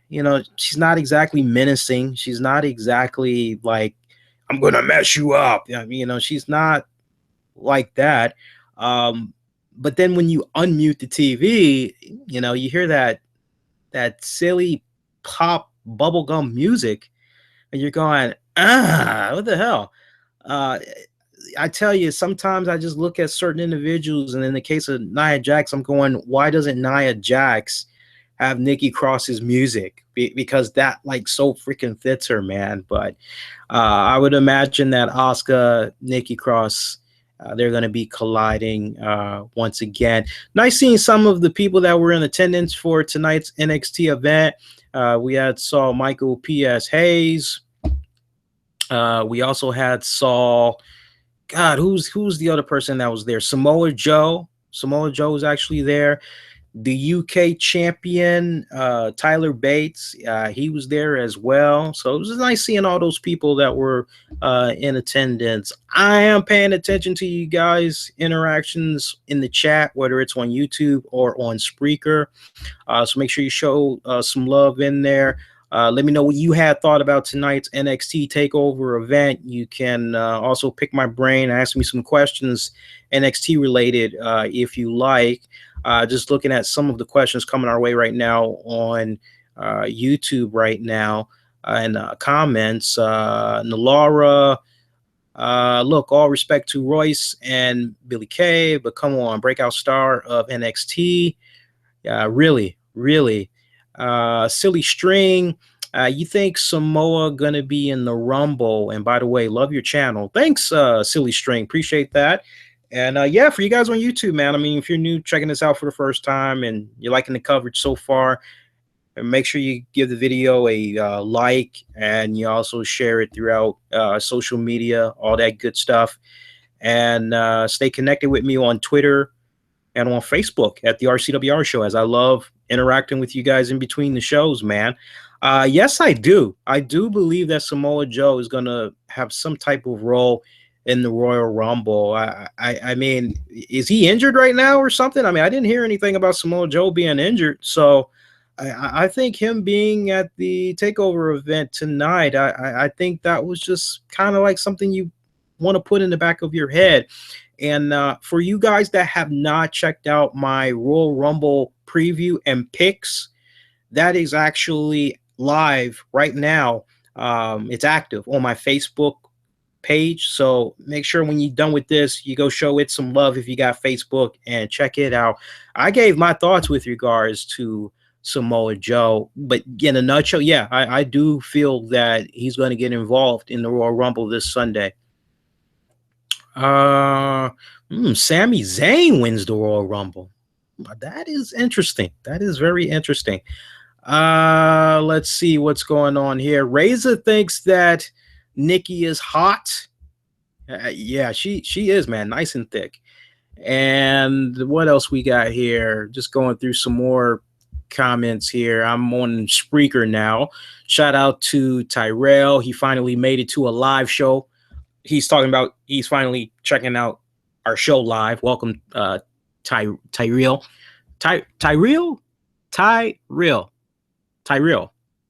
she's not exactly menacing. She's not exactly like, I'm going to mess you up. I mean, she's not like that. But then when you unmute the TV, you hear that silly pop bubblegum music, and you're going, what the hell? I tell you, sometimes I just look at certain individuals, and in the case of Nia Jax, I'm going, why doesn't Nia Jax have Nikki Cross's music? Because that like so freaking fits her, man. But I would imagine that Asuka, Nikki Cross, they're going to be colliding once again. Nice seeing some of the people that were in attendance for tonight's NXT event. We saw Michael P.S. Hayes. We also saw, God, who's the other person that was there? Samoa Joe. Samoa Joe was actually there. the UK champion, Tyler Bates. He was there as well. So it was nice seeing all those people that were in attendance. I am paying attention to you guys' interactions in the chat, whether it's on YouTube or on Spreaker. So make sure you show some love in there. Let me know what you had thought about tonight's NXT Takeover event. You can also pick my brain, ask me some questions, NXT related, if you like. Just looking at some of the questions coming our way right now on YouTube right now and comments. Nalara, look, all respect to Royce and Billy Kay, but come on, breakout star of NXT. Really, really. Silly String, you think Samoa gonna be in the Rumble? And by the way, love your channel. Thanks, Silly String. Appreciate that. And yeah, for you guys on YouTube, man. I mean, if you're new, checking this out for the first time, and you're liking the coverage so far, make sure you give the video a like, and you also share it throughout social media, all that good stuff. And stay connected with me on Twitter and on Facebook at the RCWR Show, as I love interacting with you guys in between the shows, man. Yes, I do. I do believe that Samoa Joe is going to have some type of role in the Royal Rumble. I mean, is he injured right now or something? I mean, I didn't hear anything about Samoa Joe being injured. So I think him being at the TakeOver event tonight, I think that was just kind of like something you want to put in the back of your head. And for you guys that have not checked out my Royal Rumble preview and picks, that is actually live right now. It's active on my Facebook page. So make sure when you're done with this, you go show it some love if you got Facebook and check it out. I gave my thoughts with regards to Samoa Joe, but in a nutshell, yeah, I do feel that he's going to get involved in the Royal Rumble this Sunday. Sami Zayn wins the Royal Rumble. That is interesting. That is very interesting. Let's see what's going on here. Razor thinks that Nikki is hot. Yeah, she is, man, nice and thick. And what else we got here? Just going through some more comments here. I'm on Spreaker now. Shout out to Tyrell. He finally made it to a live show. He's talking about he's finally checking out our show live. Welcome, Tyrell. Tyrell.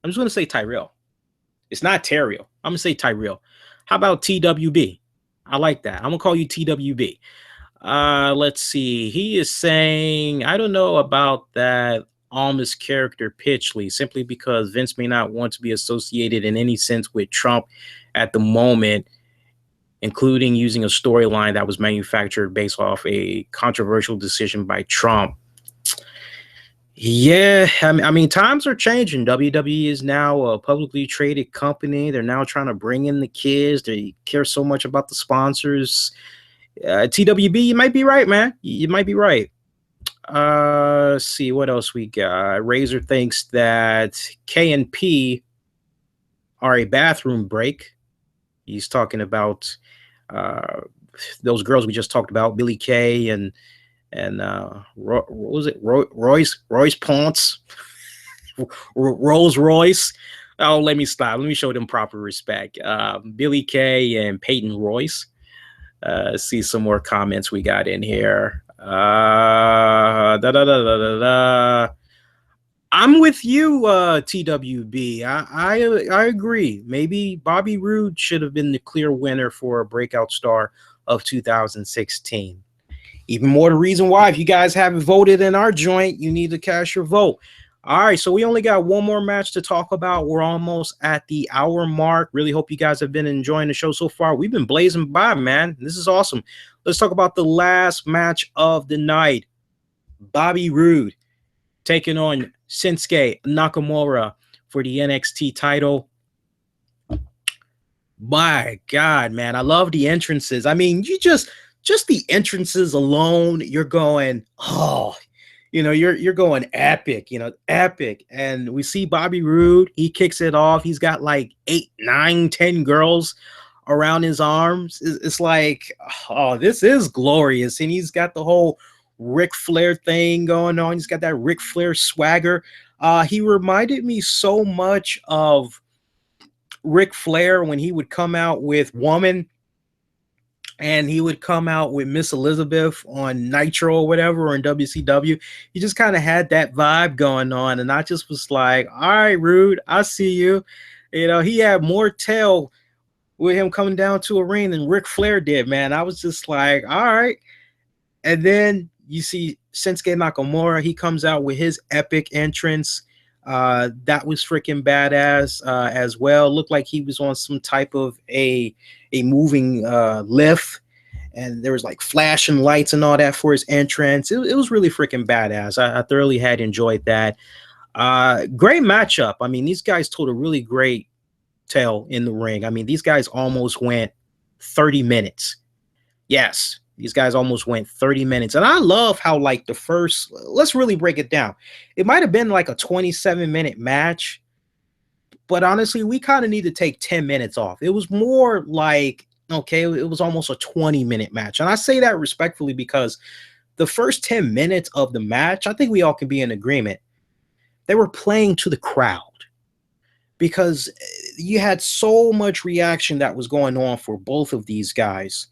I'm just gonna say Tyrell. It's not Terrell. I'm gonna say Tyrell. How about TWB? I like that. I'm gonna call you TWB. Let's see. He is saying, I don't know about that Almas character Pitchley, simply because Vince may not want to be associated in any sense with Trump at the moment, including using a storyline that was manufactured based off a controversial decision by Trump. Yeah, I mean, times are changing. WWE is now a publicly traded company. They're now trying to bring in the kids. They care so much about the sponsors. TWB, you might be right, man. You might be right. Let's see what else we got. Razor thinks that K and P are a bathroom break. He's talking about those girls we just talked about, Billy Kay and what was it? Royce Ponce, Rolls Royce. Oh, let me stop. Let me show them proper respect. Billy Kay and Peyton Royce. See some more comments we got in here. I'm with you, TWB. I agree. Maybe Bobby Roode should have been the clear winner for a breakout star of 2016. Even more the reason why, if you guys haven't voted in our joint, you need to cast your vote. All right, so we only got one more match to talk about. We're almost at the hour mark. Really hope you guys have been enjoying the show so far. We've been blazing by, man. This is awesome. Let's talk about the last match of the night. Bobby Roode taking on Shinsuke Nakamura for the NXT title. My God, man, I love the entrances. I mean, you just the entrances alone, you're going, oh, you're going epic, epic. And we see Bobby Roode, he kicks it off. He's got like 8, 9, 10 girls around his arms. It's like, oh, this is glorious. And he's got the whole Ric Flair thing going on. He's got that Ric Flair swagger. He reminded me so much of Ric Flair when he would come out with Woman and he would come out with Miss Elizabeth on Nitro or whatever, or in WCW. He just kind of had that vibe going on. And I just was like, all right, Rude, I see you. You know, he had more tail with him coming down to a ring than Ric Flair did, man. I was just like, all right. And then you see Shinsuke Nakamura. He comes out with his epic entrance. That was freaking badass as well. Looked like he was on some type of a moving lift, and there was like flashing lights and all that for his entrance. It was really freaking badass. I thoroughly had enjoyed that. Great matchup. I mean, these guys told a really great tale in the ring. I mean, these guys almost went 30 minutes. Yes, these guys almost went 30 minutes. And I love how, like, the first, let's really break it down. It might have been like a 27-minute match, but honestly, we kind of need to take 10 minutes off. It was more like, okay, it was almost a 20-minute match. And I say that respectfully because the first 10 minutes of the match, I think we all can be in agreement, they were playing to the crowd because you had so much reaction that was going on for both of these guys.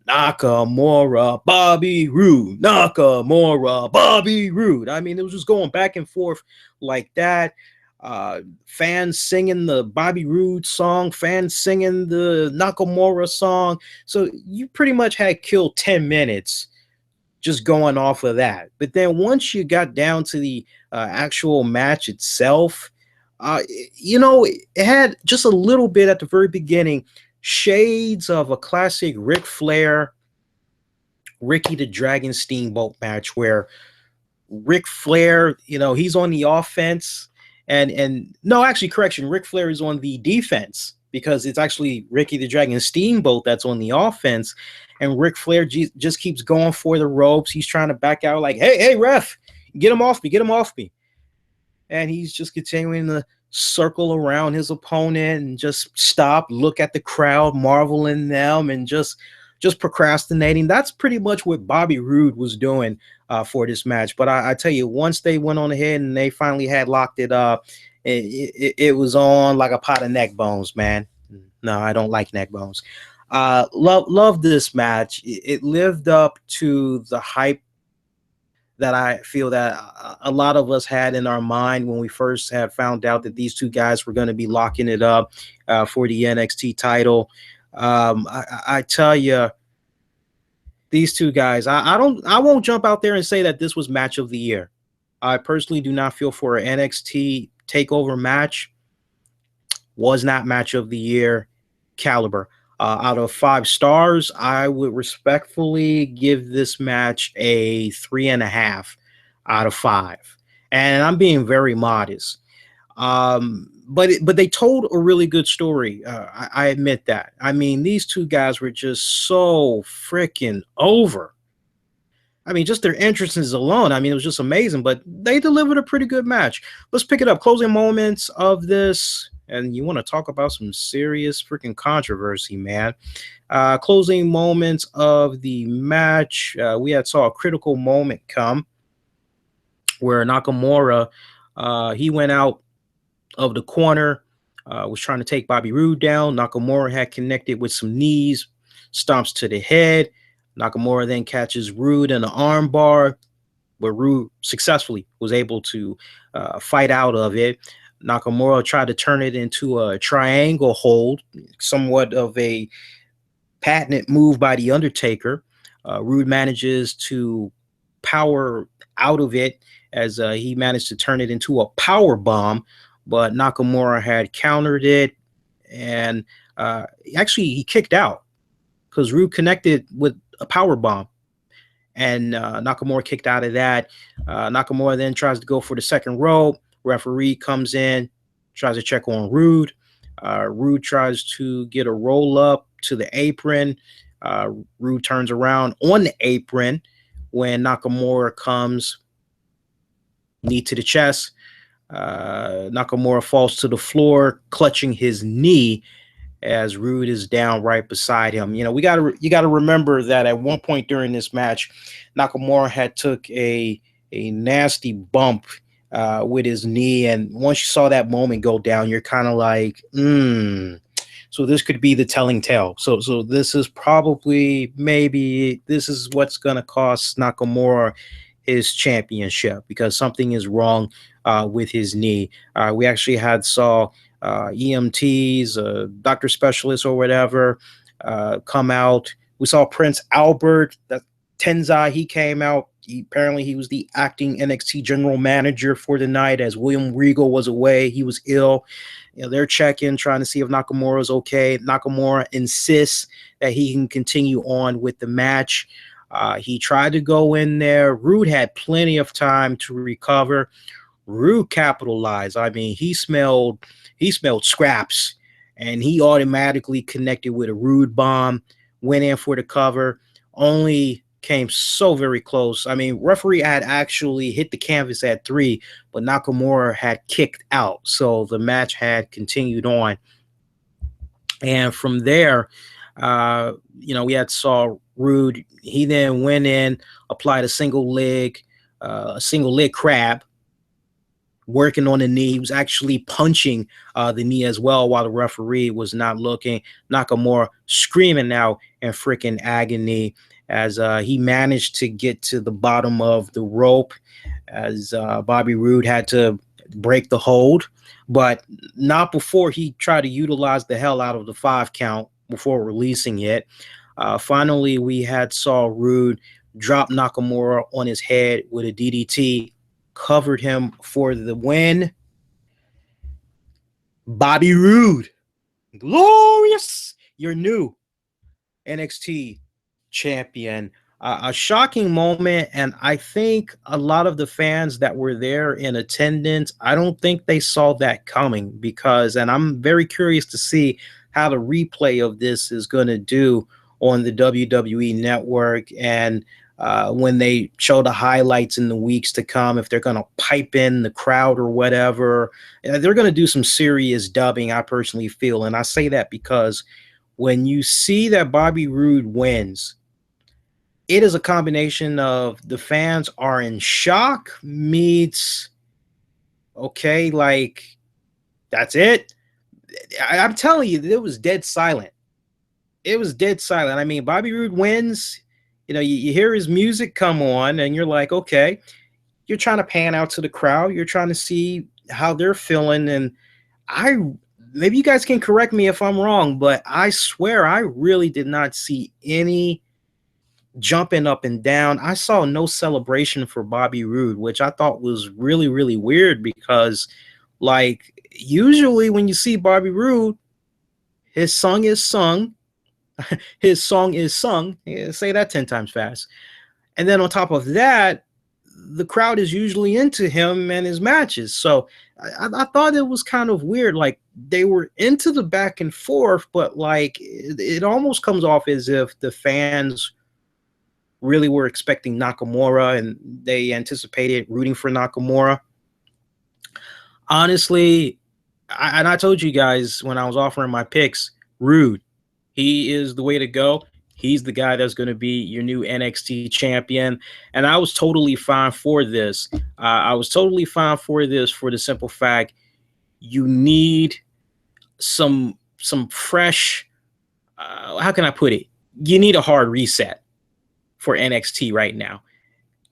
Nakamura, Bobby Roode, Nakamura, Bobby Roode. I mean, it was just going back and forth like that. Fans singing the Bobby Roode song, fans singing the Nakamura song. So you pretty much had killed 10 minutes just going off of that. But then once you got down to the actual match itself, you know, it had just a little bit at the very beginning, shades of a classic Ric Flair, Ricky the Dragon Steamboat match where Ric Flair, you know, he's on the offense and no, actually, correction, Ric Flair is on the defense because it's actually Ricky the Dragon Steamboat that's on the offense. And Ric Flair just keeps going for the ropes. He's trying to back out like, hey, ref, get him off me. And he's just continuing to circle around his opponent and just stop, look at the crowd, marveling them, and just procrastinating. That's pretty much what Bobby Roode was doing for this match. But I tell you, once they went on ahead and they finally had locked it up, it was on like a pot of neck bones, man. No, I don't like neck bones. Love this match. It lived up to the hype that I feel that a lot of us had in our mind when we first had found out that these two guys were going to be locking it up for the NXT title. I tell you, these two guys, I won't jump out there and say that this was match of the year. I personally do not feel for an NXT Takeover match was not match of the year caliber. Out of 5 stars, I would respectfully give this match a 3.5 out of 5. And I'm being very modest. But they told a really good story. I admit that. I mean, these two guys were just so freaking over. I mean, just their entrances alone, I mean, it was just amazing. But they delivered a pretty good match. Let's pick it up. Closing moments of this. And you want to talk about some serious freaking controversy, man. Closing moments of the match. We had saw a critical moment come where Nakamura, he went out of the corner, was trying to take Bobby Roode down. Nakamura had connected with some knees, stomps to the head. Nakamura then catches Roode in the arm bar, where Roode successfully was able to fight out of it. Nakamura tried to turn it into a triangle hold, somewhat of a patented move by The Undertaker. Roode manages to power out of it as he managed to turn it into a power bomb, but Nakamura had countered it, and actually he kicked out because Roode connected with a power bomb, and Nakamura kicked out of that. Nakamura then tries to go for the second rope. Referee comes in, tries to check on Roode. Roode tries to get a roll up to the apron. Roode turns around on the apron when Nakamura comes, knee to the chest. Nakamura falls to the floor, clutching his knee, as Rude is down right beside him. You know, you gotta remember that at one point during this match, Nakamura had took a nasty bump with his knee, and once you saw that moment go down, you're kind of like, so this could be the telling tale. So this is probably, maybe this is what's gonna cost Nakamura his championship, because something is wrong with his knee. We actually had saw EMTs, doctor specialists or whatever, come out. We saw Prince Albert, that Tenzai. He came out. Apparently, he was the acting NXT general manager for the night, as William Regal was away. He was ill. You know, they're checking, trying to see if Nakamura is okay. Nakamura insists that he can continue on with the match. He tried to go in there. Rude had plenty of time to recover. Rude capitalized. I mean, he smelled scraps, and he automatically connected with a Rude bomb. Went in for the cover. Only came so very close. I mean, referee had actually hit the canvas at 3, but Nakamura had kicked out, so the match had continued on. And from there, we had saw Rude. He then went in, applied a single leg crab, working on the knee. He was actually punching the knee as well while the referee was not looking. Nakamura screaming out in freaking agony as he managed to get to the bottom of the rope, as Bobby Roode had to break the hold, but not before he tried to utilize the hell out of the 5 count before releasing it. Finally, we had saw Roode drop Nakamura on his head with a DDT, covered him for the win. Bobby Roode, glorious, your new NXT champion. A shocking moment, and I think a lot of the fans that were there in attendance, I don't think they saw that coming, because, and I'm very curious to see how the replay of this is going to do on the WWE network, and when they show the highlights in the weeks to come, if they're going to pipe in the crowd or whatever. They're going to do some serious dubbing, I personally feel, and I say that because when you see that Bobby Roode wins, it is a combination of the fans are in shock meets, okay, like, that's it. I'm telling you, it was dead silent. It was dead silent. I mean, Bobby Roode wins. You know, you hear his music come on, and you're like, okay, you're trying to pan out to the crowd. You're trying to see how they're feeling. And maybe you guys can correct me if I'm wrong, but I swear I really did not see any jumping up and down. I saw no celebration for Bobby Roode, which I thought was really, really weird, because, like, usually when you see Bobby Roode, his song is sung. His song is sung. Yeah, say that 10 times fast. And then on top of that, the crowd is usually into him and his matches. So I thought it was kind of weird. Like, they were into the back and forth, but like it almost comes off as if the fans really were expecting Nakamura and they anticipated rooting for Nakamura. Honestly, I told you guys when I was offering my picks, Roode, he is the way to go. He's the guy that's going to be your new NXT champion. And I was totally fine for this. I was totally fine for this for the simple fact you need some fresh, how can I put it? You need a hard reset for NXT right now.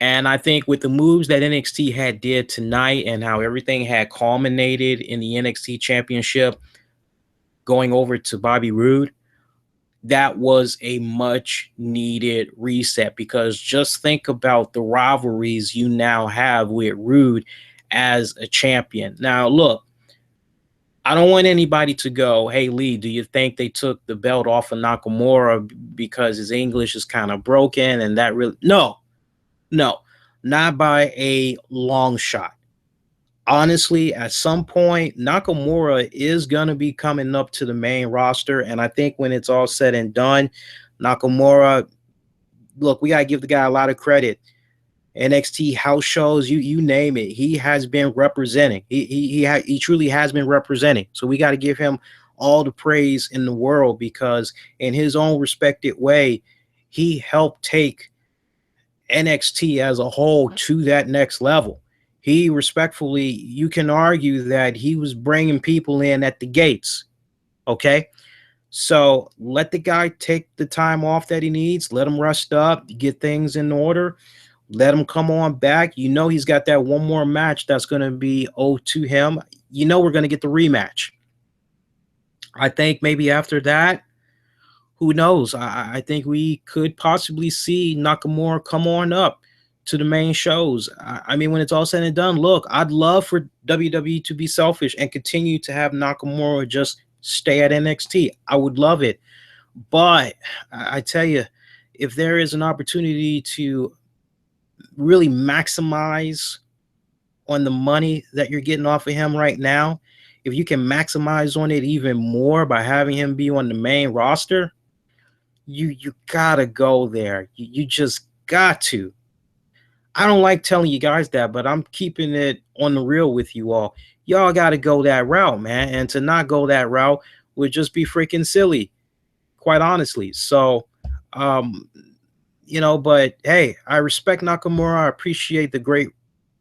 And I think with the moves that NXT had did tonight and how everything had culminated in the NXT championship going over to Bobby Roode, that was a much needed reset, because just think about the rivalries you now have with Roode as a champion. Now, look, I don't want anybody to go, hey, Lee, do you think they took the belt off of Nakamura because his English is kind of broken and that really... No, not by a long shot. Honestly, at some point, Nakamura is going to be coming up to the main roster. And I think when it's all said and done, Nakamura, look, we got to give the guy a lot of credit. NXT house shows, you name it, he has been representing. He truly has been representing. So we got to give him all the praise in the world, because in his own respected way, he helped take NXT as a whole to that next level. He respectfully, you can argue that he was bringing people in at the gates. Okay. So let the guy take the time off that he needs. Let him rest up, get things in order. Let him come on back. You know, he's got that one more match that's going to be owed to him. You know, we're going to get the rematch. I think maybe after that, who knows? I think we could possibly see Nakamura come on up to the main shows. I mean, when it's all said and done, look, I'd love for WWE to be selfish and continue to have Nakamura just stay at NXT. I would love it. But I tell you, if there is an opportunity to really maximize on the money that you're getting off of him right now, if you can maximize on it even more by having him be on the main roster, you gotta go there. You just got to. I don't like telling you guys that, but I'm keeping it on the real with you all. Y'all gotta go that route, man. And to not go that route would just be freaking silly, quite honestly. So, um, but hey, I respect Nakamura. I appreciate the great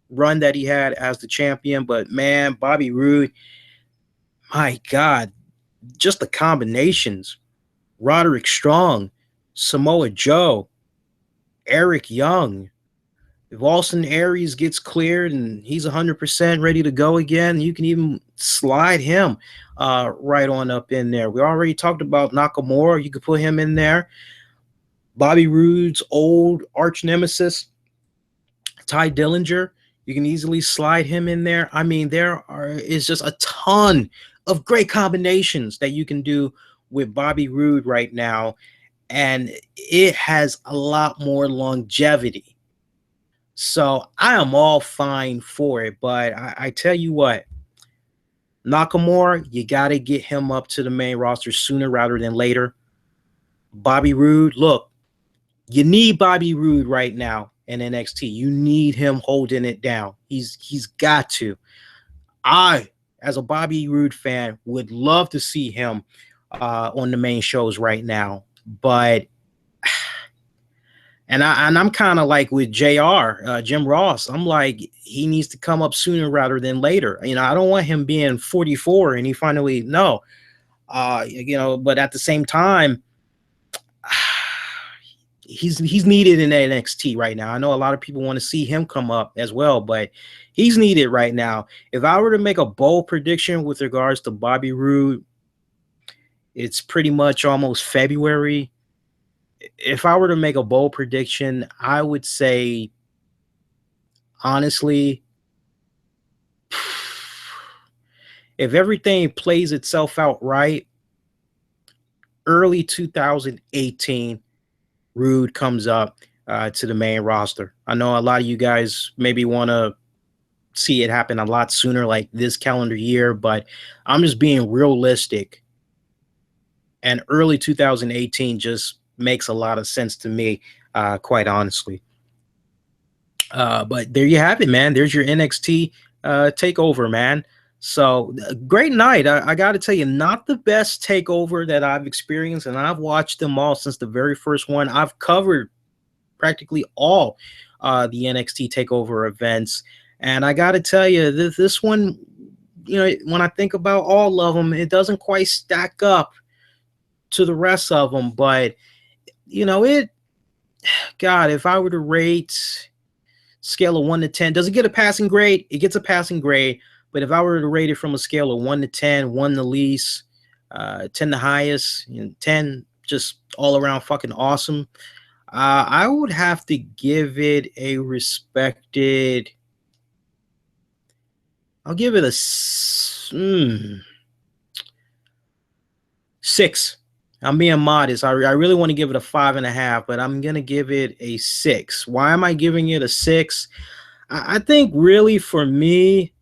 run that he had as the champion. But man, Bobby Roode, my God, just the combinations. Roderick Strong, Samoa Joe, Eric Young. If Austin Aries gets cleared and he's 100% ready to go again, you can even slide him right on up in there. We already talked about Nakamura. You could put him in there. Bobby Roode's old arch nemesis, Ty Dillinger. You can easily slide him in there. I mean, is just a ton of great combinations that you can do with Bobby Roode right now, and it has a lot more longevity. So I am all fine for it, but I tell you what, Nakamura, you got to get him up to the main roster sooner rather than later. Bobby Roode, look, you need Bobby Roode right now in NXT. You need him holding it down. He's got to. I, as a Bobby Roode fan, would love to see him on the main shows right now, but I'm kind of like with JR, Jim Ross. I'm like, he needs to come up sooner rather than later. I don't want him being 44 and he finally no. But at the same time, he's needed in NXT right now. I know a lot of people want to see him come up as well, but he's needed right now. If I were to make a bold prediction with regards to Bobby Roode, it's pretty much almost February. If I were to make a bold prediction, I would say, honestly, if everything plays itself out right, early 2018, Roode comes up to the main roster. I know a lot of you guys maybe want to see it happen a lot sooner, like this calendar year, but I'm just being realistic. And early 2018 just makes a lot of sense to me, quite honestly. But there you have it, man. There's your NXT takeover, man. So great night. I got to tell you, not the best takeover that I've experienced, and I've watched them all since the very first one. I've covered practically all the NXT takeover events, and I got to tell you, this one, when I think about all of them, it doesn't quite stack up to the rest of them, but God, if I were to rate scale of 1 to 10, does it get a passing grade? It gets a passing grade. But if I were to rate it from a scale of 1 to 10, 1 the least, 10 the highest, 10 just all around fucking awesome, I would have to give it a respected. I'll give it a 6. I'm being modest. I really want to give it a 5.5, but I'm going to give it a 6. Why am I giving it a 6? I think really for me,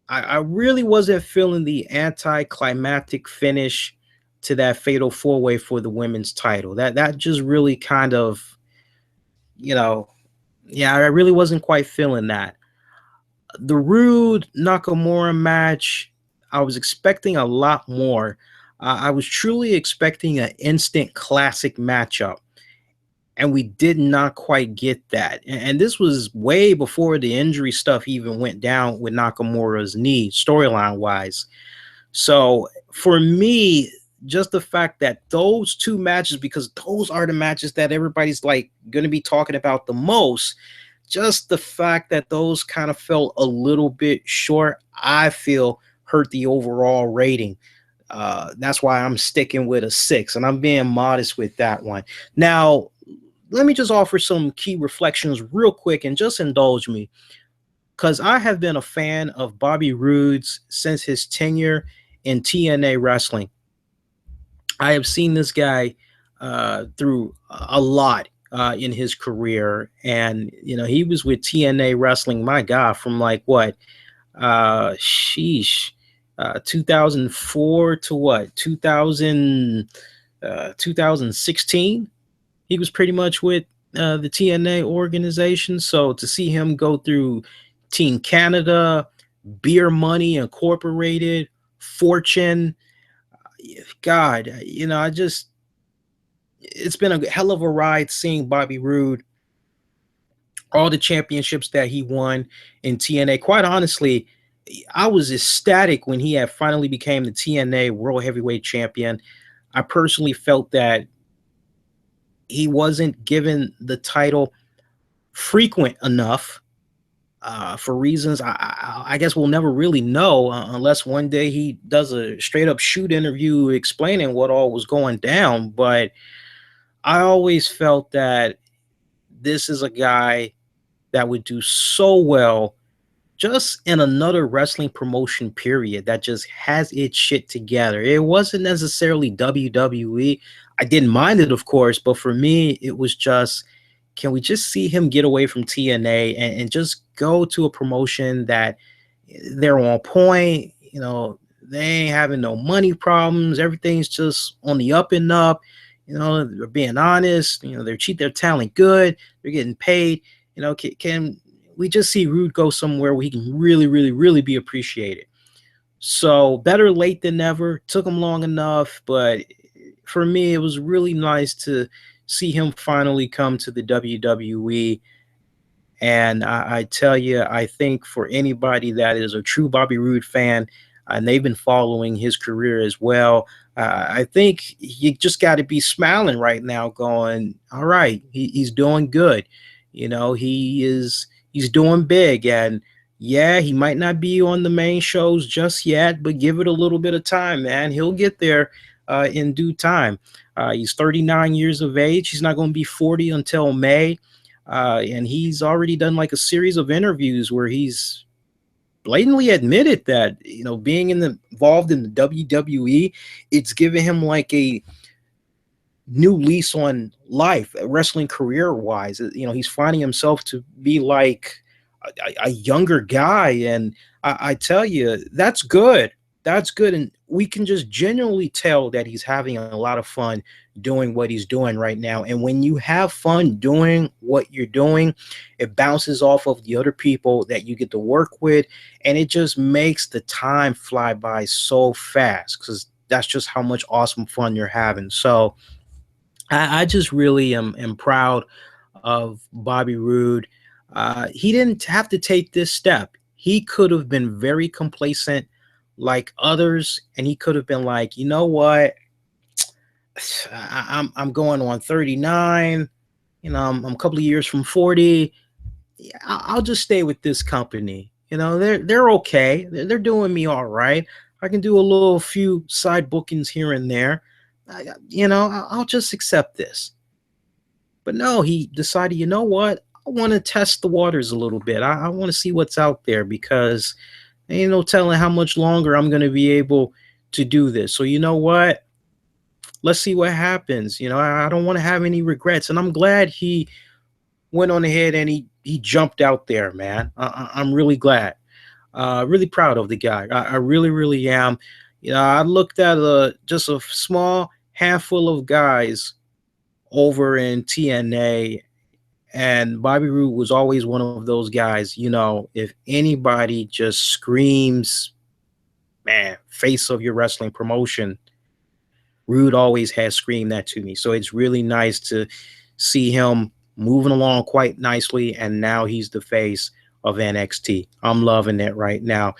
I really wasn't feeling the anticlimactic finish to that fatal 4-way for the women's title. That just really kind of, I really wasn't quite feeling that. The Roode Nakamura match, I was expecting a lot more. I was truly expecting an instant classic matchup, and we did not quite get that. And this was way before the injury stuff even went down with Nakamura's knee, storyline wise. So for me, just the fact that those two matches, because those are the matches that everybody's like going to be talking about the most, just the fact that those kind of fell a little bit short, I feel hurt the overall rating. That's why I'm sticking with a 6, and I'm being modest with that one. Now, let me just offer some key reflections real quick and just indulge me, because I have been a fan of Bobby Roode's since his tenure in TNA wrestling. I have seen this guy through a lot in his career, and he was with TNA wrestling. My God, from like what, sheesh, 2004 to what, 2016. He was pretty much with the TNA organization. So to see him go through Team Canada, Beer Money Incorporated, Fortune, God, I just, it's been a hell of a ride seeing Bobby Roode, all the championships that he won in TNA. Quite honestly, I was ecstatic when he had finally became the TNA World Heavyweight Champion. I personally felt that he wasn't given the title frequent enough for reasons I guess we'll never really know unless one day he does a straight up shoot interview explaining what all was going down. But I always felt that this is a guy that would do so well just in another wrestling promotion period that just has its shit together. It wasn't necessarily WWE. I didn't mind it, of course, but for me, it was just, can we just see him get away from TNA and just go to a promotion that they're on point? They ain't having no money problems. Everything's just on the up and up. They're being honest. They're cheap their talent good. They're getting paid. Can we just see Rude go somewhere where he can really, really, really be appreciated? So better late than never. Took him long enough, but for me, it was really nice to see him finally come to the WWE. And I tell you, I think for anybody that is a true Bobby Roode fan, and they've been following his career as well, I think you just got to be smiling right now, going, "All right, he's doing good." He's doing big, and yeah, he might not be on the main shows just yet, but give it a little bit of time, man. He'll get there in due time. He's 39 years of age. He's not going to be 40 until May. And he's already done like a series of interviews where he's blatantly admitted that, being involved in the WWE, it's given him like a new lease on life, wrestling career wise. He's finding himself to be like a younger guy. And I tell you, that's good. That's good. And we can just genuinely tell that he's having a lot of fun doing what he's doing right now. And when you have fun doing what you're doing, it bounces off of the other people that you get to work with. And it just makes the time fly by so fast, because that's just how much awesome fun you're having. So I just really am proud of Bobby Roode. He didn't have to take this step. He could have been very complacent like others, and he could have been like, you know what, I'm going on 39. I'm a couple of years from 40. I'll just stay with this company. They're okay. They're doing me all right. I can do a little few side bookings here and there. I'll just accept this. But no, he decided, you know what? I want to test the waters a little bit. I want to see what's out there, because ain't no telling how much longer I'm going to be able to do this. So you know what? Let's see what happens. I don't want to have any regrets. And I'm glad he went on ahead and he jumped out there, man. I'm really glad. Really proud of the guy. I really, really am. I looked at just a small handful of guys over in TNA, and Bobby Roode was always one of those guys. If anybody just screams man, face of your wrestling promotion. Rude always has screamed that to me. So it's really nice to see him moving along quite nicely. And now he's the face of NXT. I'm loving it right now.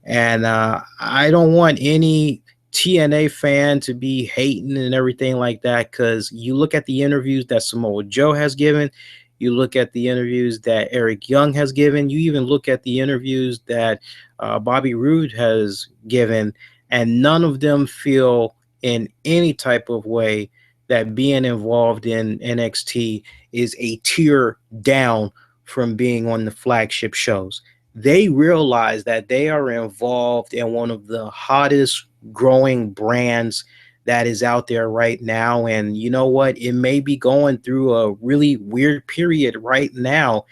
And I don't want any TNA fan to be hating and everything like that, because you look at the interviews that Samoa Joe has given, you look at the interviews that Eric Young has given, you even look at the interviews that Bobby Roode has given, and none of them feel in any type of way that being involved in NXT is a tier down from being on the flagship shows. They realize that they are involved in one of the hottest growing brands that is out there right now. And you know what? It may be going through a really weird period right now,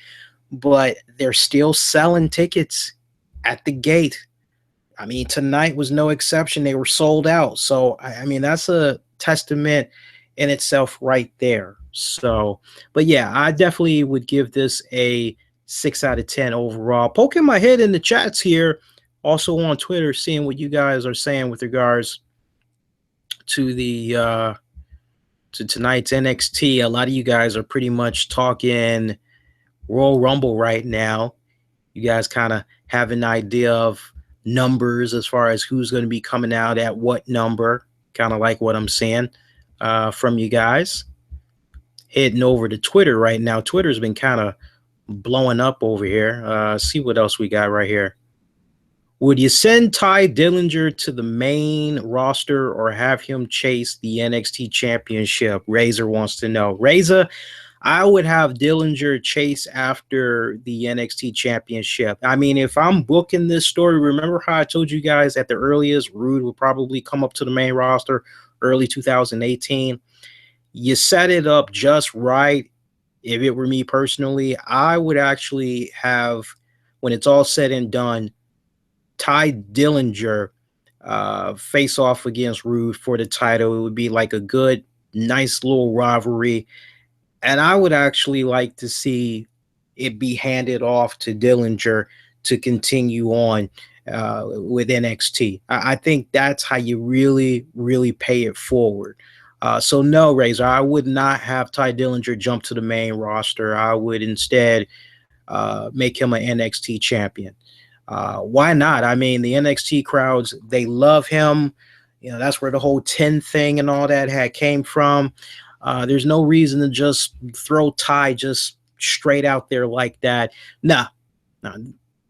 but they're still selling tickets at the gate. I mean, tonight was no exception. They were sold out. So, I mean, that's a testament in itself right there. So, but yeah, I definitely would give this a 6 out of 10 overall. Poking my head in the chats here, also on Twitter, seeing what you guys are saying with regards to the to tonight's NXT. A lot of you guys are pretty much talking Royal Rumble right now. You guys kind of have an idea of numbers as far as who's going to be coming out at what number, kind of like what I'm saying from you guys. Heading over to Twitter right now. Twitter's been kind of blowing up over here. See what else we got right here. Would you send Ty Dillinger to the main roster or have him chase the NXT championship? Razor wants to know. Razor, I would have Dillinger chase after the NXT championship. I mean, if I'm booking this story, remember how I told you guys at the earliest, Rude would probably come up to the main roster early 2018. You set it up just right. If it were me personally, I would actually have, when it's all said and done, Ty Dillinger face off against Rude for the title. It would be like a good, nice little rivalry. And I would actually like to see it be handed off to Dillinger to continue on with NXT. I think that's how you really, really pay it forward. So no, Razor, I would not have Ty Dillinger jump to the main roster. I would instead make him an NXT champion. Why not? I mean, the NXT crowds, they love him. You know, that's where the whole 10 thing and all that had came from. There's no reason to just throw Ty just straight out there like that. Nah,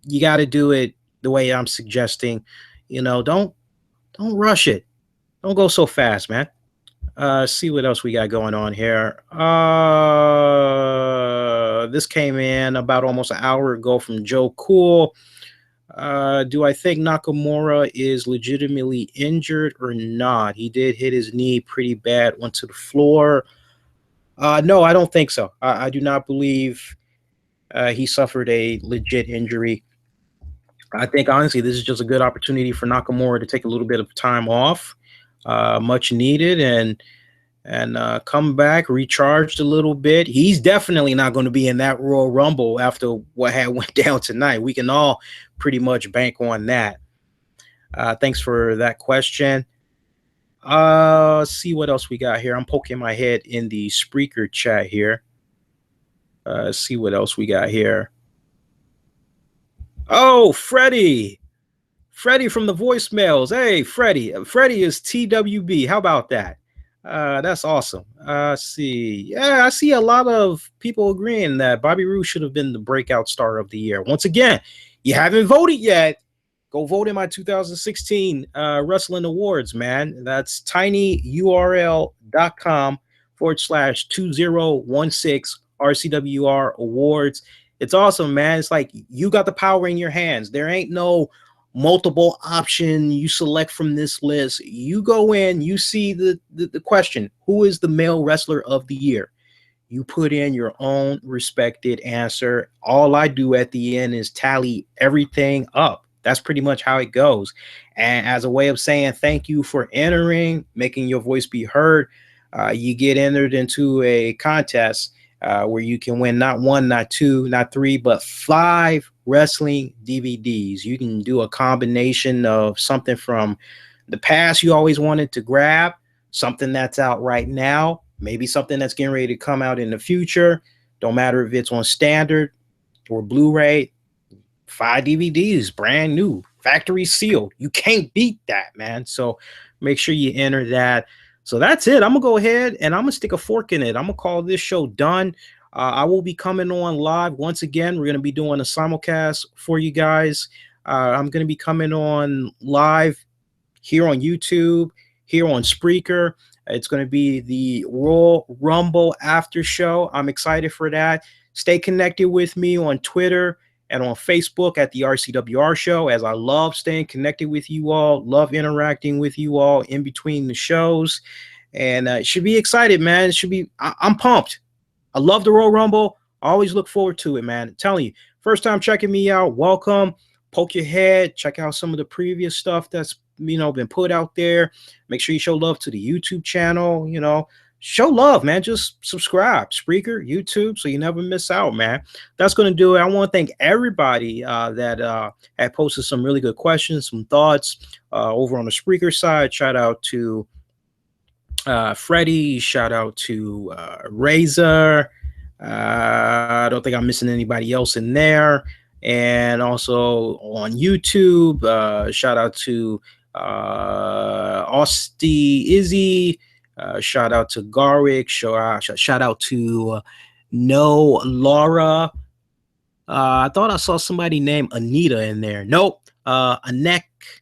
you got to do it the way I'm suggesting. You know, don't rush it. Don't go so fast, man. See what else we got going on here. This came in about almost an hour ago from Joe Cool. Do I think Nakamura is legitimately injured or not? He did hit his knee pretty bad, went to the floor. No, I don't think so. I do not believe he suffered a legit injury. I think, honestly, this is just a good opportunity for Nakamura to take a little bit of time off, much needed, and come back, recharged a little bit. He's definitely not going to be in that Royal Rumble after what had went down tonight. We can all pretty much bank on that. Thanks for that question. See what else we got here. I'm poking my head in the Spreaker chat here. See what else we got here. Oh, Freddie from the voicemails. Hey, Freddie is TWB. How about that? That's awesome. See. Yeah, I see a lot of people agreeing that Bobby Roode should have been the breakout star of the year. Once again, you haven't voted yet. Go vote in my 2016 Wrestling Awards, man. That's tinyurl.com/2016 RCWR Awards. It's awesome, man. It's like you got the power in your hands. There ain't no multiple option. You select from this list. You go in, you see the question, who is the male wrestler of the year? You put in your own respected answer. All I do at the end is tally everything up. That's pretty much how it goes. And as a way of saying thank you for entering, making your voice be heard, you get entered into a contest where you can win not one, not two, not three, but 5 wrestling DVDs. You can do a combination of something from the past you always wanted to grab, something that's out right now, maybe something that's getting ready to come out in the future. Don't matter if it's on standard or Blu-ray. 5 DVDs, brand new, factory sealed. You can't beat that, man. So make sure you enter that. So that's it. I'm gonna go ahead and I'm gonna stick a fork in it. I'm gonna call this show done. I will be coming on live once again. We're gonna be doing a simulcast for you guys. I'm gonna be coming on live here on YouTube, here on Spreaker. It's going to be the Royal Rumble after show. I'm excited for that. Stay connected with me on Twitter and on Facebook at the RCWR show, as I love staying connected with you all, love interacting with you all in between the shows. And it should be excited, man. It should be, I'm pumped. I love the Royal Rumble. I always look forward to it, man. I'm telling you, first time checking me out, welcome. Poke your head, check out some of the previous stuff that's been put out there. Make sure you show love to the YouTube channel. Show love, man. Just subscribe, Spreaker, YouTube, so you never miss out, man. That's going to do it. I want to thank everybody that had posted some really good questions, some thoughts over on the Spreaker side. Shout out to Freddie. Shout out to Razor. I don't think I'm missing anybody else in there. And also on YouTube, shout out to Austie Izzy. Shout out to Garwick. Shout out to No Laura. I thought I saw somebody named Anita in there. Nope. Aniki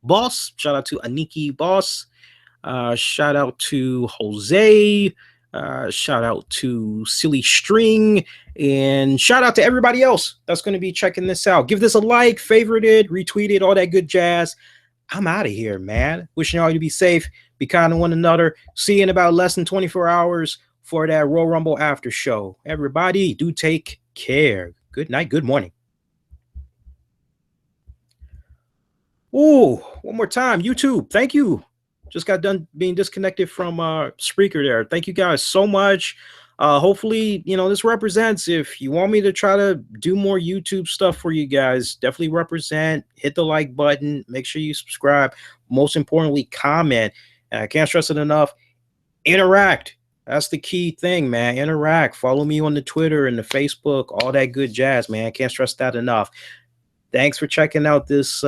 Boss. Shout out to Aniki Boss. Shout out to Jose. Shout out to Silly String, and shout out to everybody else that's going to be checking this out. Give this a like, favorite it, retweet it, all that good jazz. I'm out of here, man. Wishing y'all to be safe, be kind to one another. See you in about less than 24 hours for that Royal Rumble after show. Everybody, do take care. Good night, good morning. Ooh, one more time, YouTube. Thank you. Just got done being disconnected from Spreaker there. Thank you guys so much. Hopefully, this represents, if you want me to try to do more YouTube stuff for you guys, definitely represent, hit the like button, make sure you subscribe. Most importantly, comment. And I can't stress it enough, interact. That's the key thing, man. Interact. Follow me on the Twitter and the Facebook, all that good jazz, man. I can't stress that enough. Thanks for checking out this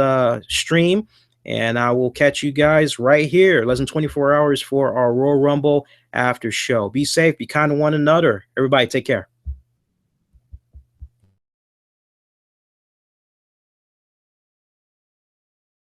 stream. And I will catch you guys right here, less than 24 hours for our Royal Rumble after show. Be safe, be kind to one another. Everybody, take care.